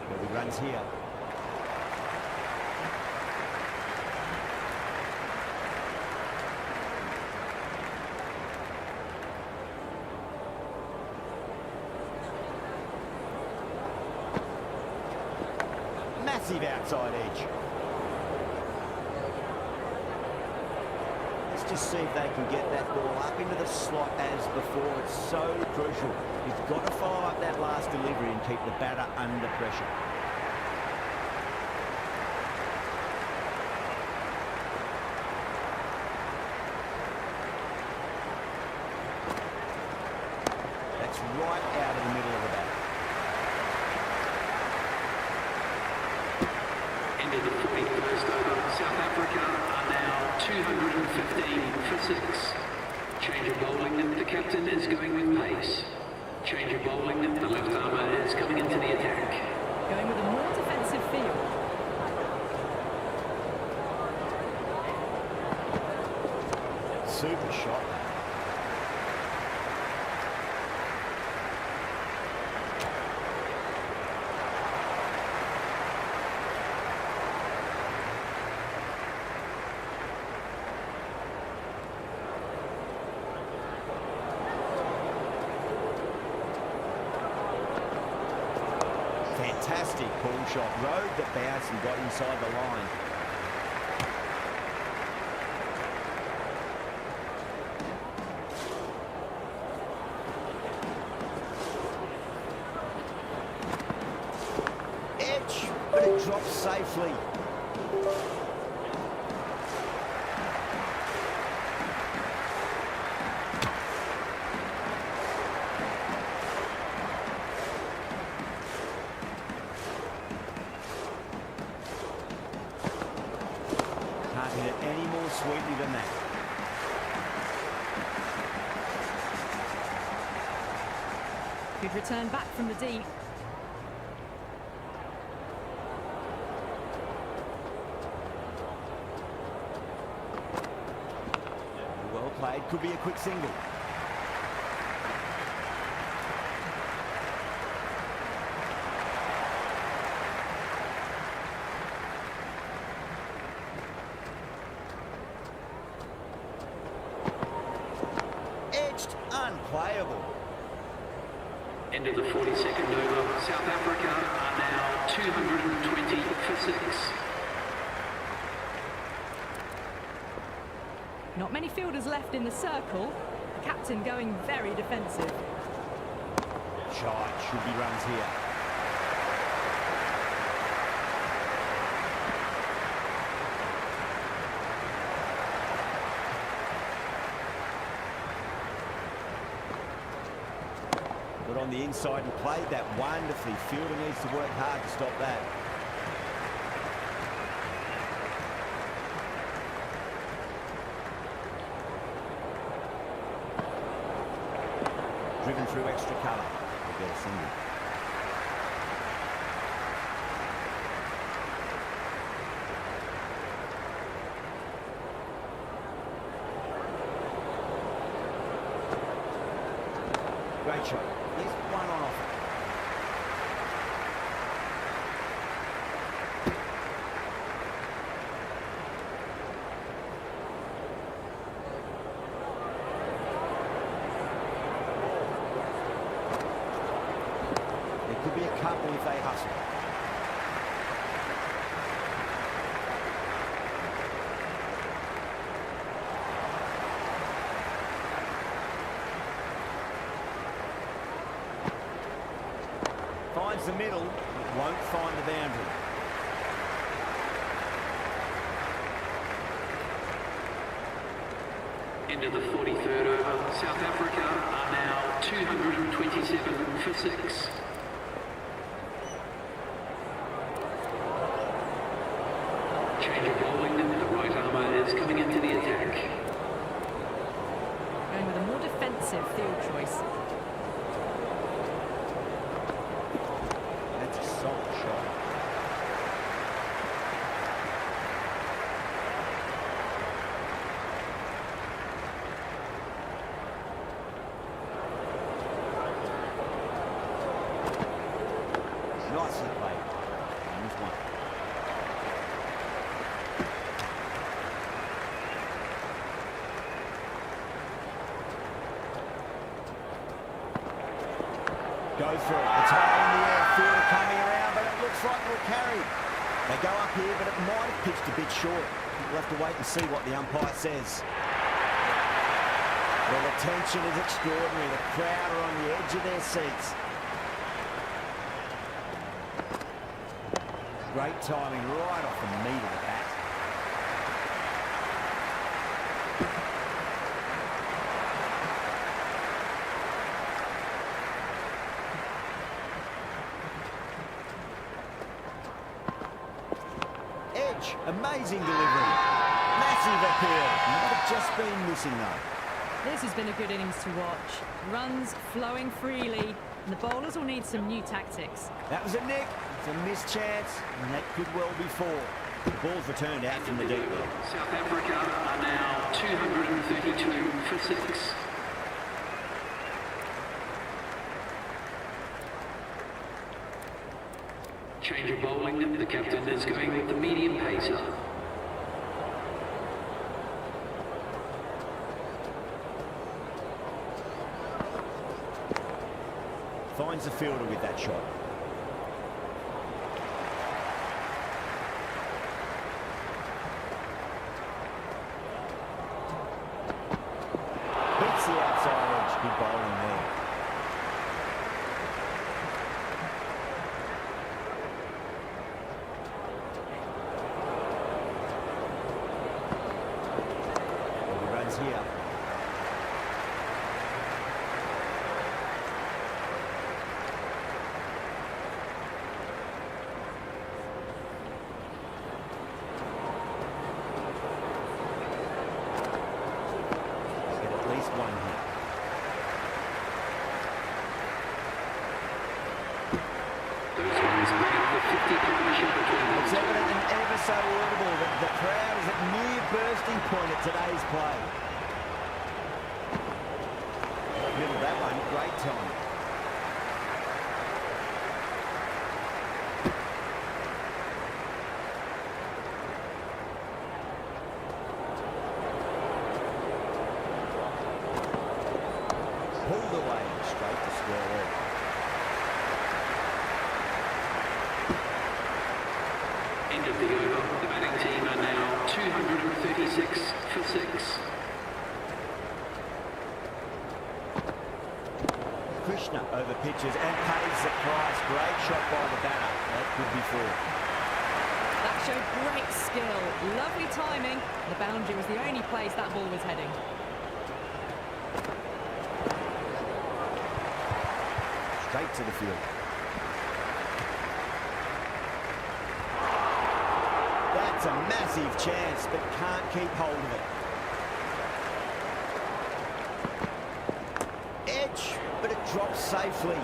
There'll be runs here. Massive outside edge. Just see if they can get that ball up into the slot as before. It's so crucial. You've got to follow up that last delivery and keep the batter under pressure. That's right out of the middle of the bat. End of the 41st over. South Africa are now 215 for 6. Change of bowling. The captain is going with pace. Change of bowling. The left armour is coming into the attack. Going with a more defensive field. Super shot. Fantastic pull shot. Rode the bounce and got inside the line. Edge, but it drops safely. Can't hit it any more sweetly than that. Good return back from the deep. Well played, could be a quick single. Edged, unplayable. End of the 42nd over. South Africa are now 220 for 6. Not many fielders left in the circle. The captain going very defensive. Shot, should be runs here. Got on the inside and played that wonderfully. Fielder needs to work hard to stop that. Driven through extra cover. We'll get a single. Great shot. There's one on offer. There could be a couple if they hustle. Finds the middle, but won't find the boundary. End of the 43rd over. South Africa are now 227 for 6. Change of bowling. The right armour is coming into the attack. Going with a more defensive field choice. That's a solid shot. Nicely played. And there's one. Go for it. It's high in the air. Fielder coming around, but it looks like we'll carry. They go up here, but it might have pitched a bit short. We'll have to wait and see what the umpire says. Well, the tension is extraordinary. The crowd are on the edge of their seats. Great timing right off the meat of the bat. Edge, amazing delivery. Massive appeal. Might have just been missing though. This has been a good innings to watch. Runs flowing freely, and the bowlers will need some new tactics. That was a nick. It's a missed chance, and that could well be four. The ball's returned out from the deep there. South Africa are now 232 for 6. Change of bowling. The captain is going with the medium pacer. Finds the fielder with that shot. the outside edge. Good bowling there. He runs here. One hit. Those ones make up the 50 partnership between them. It's evident and ever so audible that the crowd is at near bursting point at today's play. Middle of that one, great time. Pulled away straight to square leg. End of the over. The batting team are now 236 for 6. Krishna over pitches and pays the price. Great shot by the batter. That could be 4. That showed great skill. Lovely timing. The boundary was the only place that ball was heading. Straight to the field. That's a massive chance, but can't keep hold of it. Edge, but it drops safely.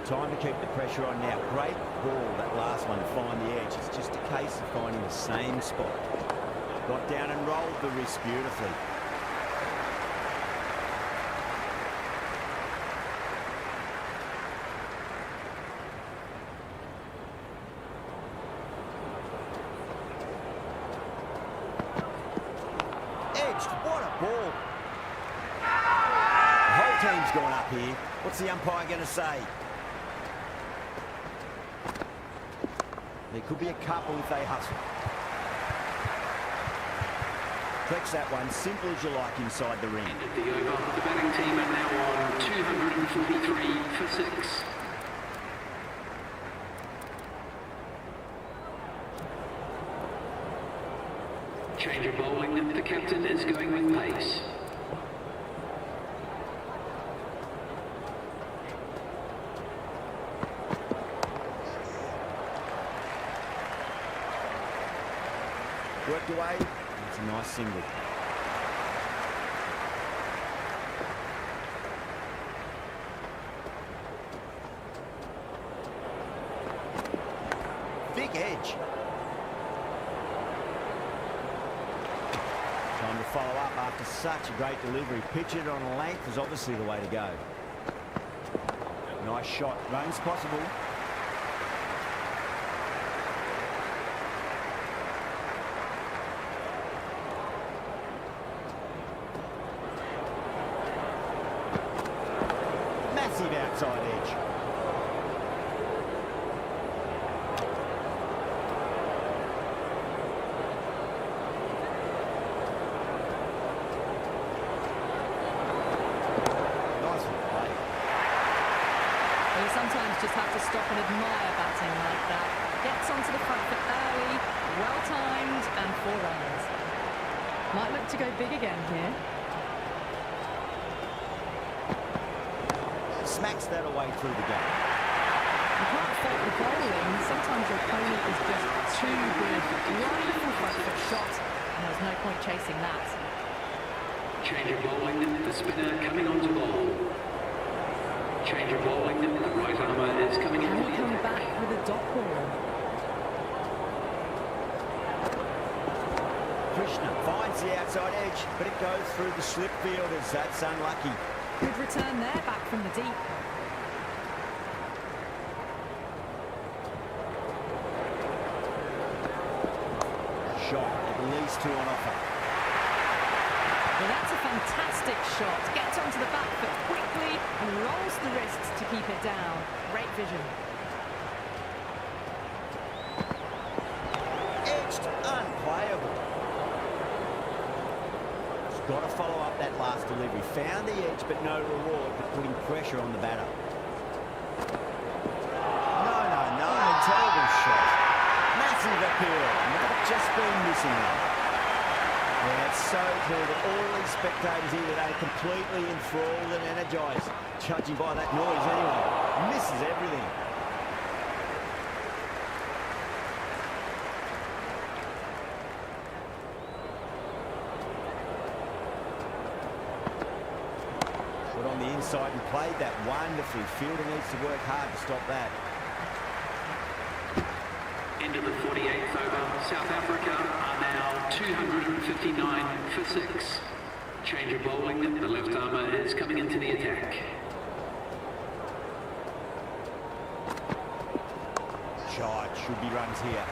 Time to keep the pressure on now. Great ball, that last one, to find the edge. It's just a case of finding the same spot. Got down and rolled the wrist beautifully. What a ball. The whole team's gone up here. What's the umpire going to say? There could be a couple if they hustle. Flex that one, simple as you like inside the ring. End of the over. The batting team are now on 243 for 6. Change of bowling. The captain is going with pace. Worked away. It's a nice single. Big edge. Time to follow up after such a great delivery. Pitch it on a length is obviously the way to go. Nice shot. Runs possible. Massive outside edge. Sometimes just have to stop and admire batting like that. Gets onto the front foot early, well timed, and 4 runs. Might look to go big again here. Smacks that away through the gap. You can't fault the bowling. Sometimes your opponent is just too good. Wonderful front foot shot, and there's no point chasing that. Change of bowling. The spinner coming on to bowl. Change of bowling. The right armour is coming in. Can he come back with a dot ball? Krishna finds the outside edge, but it goes through the slip fielders. That's unlucky. Good return there, back from the deep. Shot, at least 2 on offer. Well, that's a fantastic shot. Gets onto the back foot quickly and rolls the wrists to keep it down. Great vision. Edged, unplayable. got to follow up that last delivery. Found the edge, but no reward, but putting pressure on the batter. No. Terrible shot. Massive appeal. They've just been missing that. Yeah, it's so clear that all these spectators here today are completely enthralled and energised, judging by that noise anyway. Misses everything. Put on the inside and played that wonderfully. Fielder needs to work hard to stop that. End of the 48th over. South Africa are now 259 for 6. Change of bowling. The left armour is coming into the attack. Shot. Should be runs here.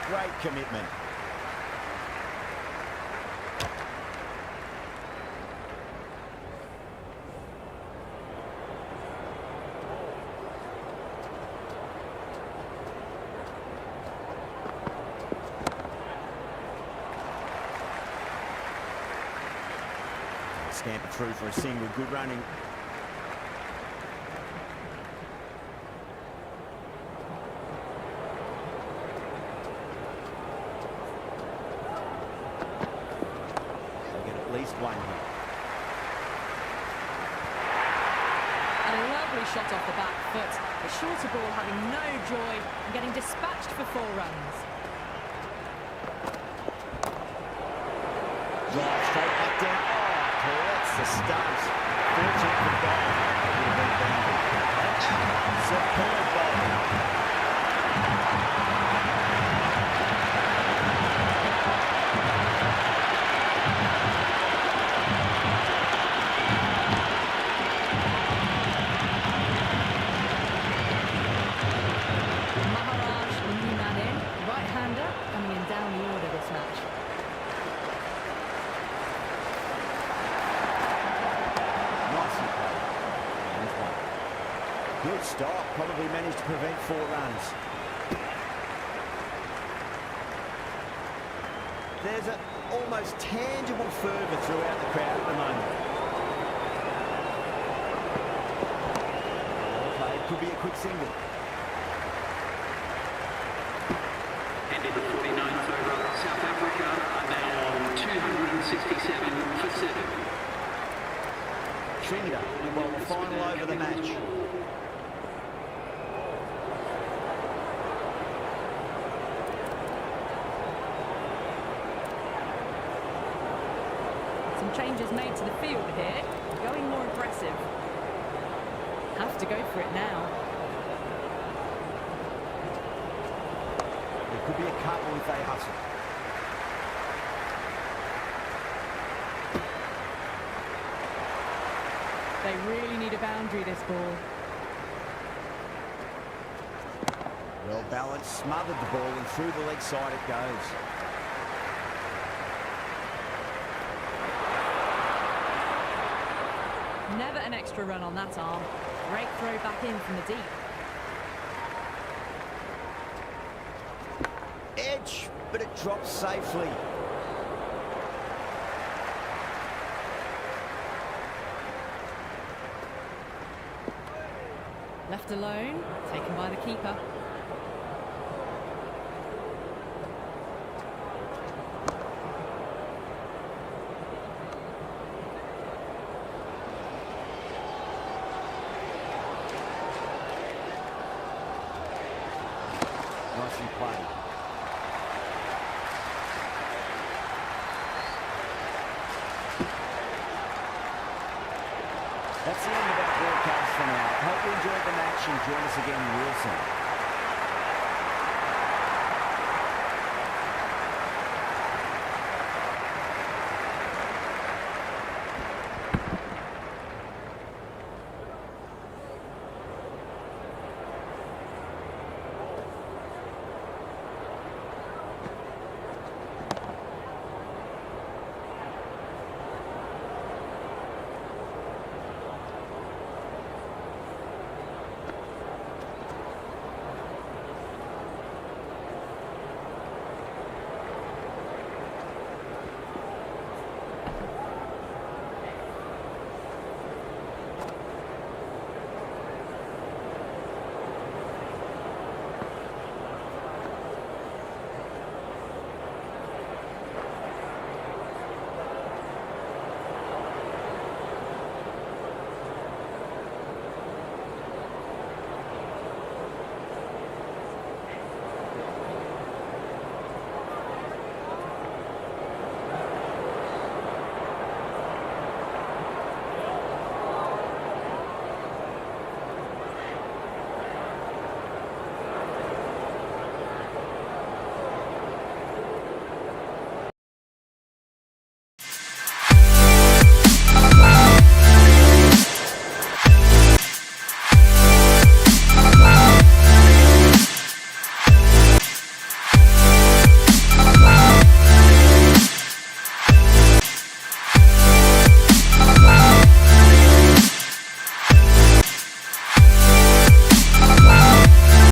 Great commitment. Stamp it through for a single. Good running. They'll get at least one here. A lovely shot off the back foot. The shorter ball having no joy and getting dispatched for 4 runs. Drive straight back down. That's the start. Fortunate for the ball. Superb bowling. Maharaj Nunade, right-hander, coming in down the order this match. Good stop, probably managed to prevent 4 runs. There's an almost tangible fervour throughout the crowd at the moment. Okay, could be a quick single. Ended the 49th over. South Africa are now on 267 for 7. Trinidad will bowl the final over the match. Some changes made to the field here, going more aggressive. Have to go for it now. There could be a couple if they hustle. They really need a boundary, this ball. Well balanced, smothered the ball, and through the leg side it goes. Never an extra run on that arm. Great throw back in from the deep. Edge, but it drops safely. Left alone, taken by the keeper. Nicely played. That's the end of our broadcast for now. Hope you enjoyed the match and join us again real soon.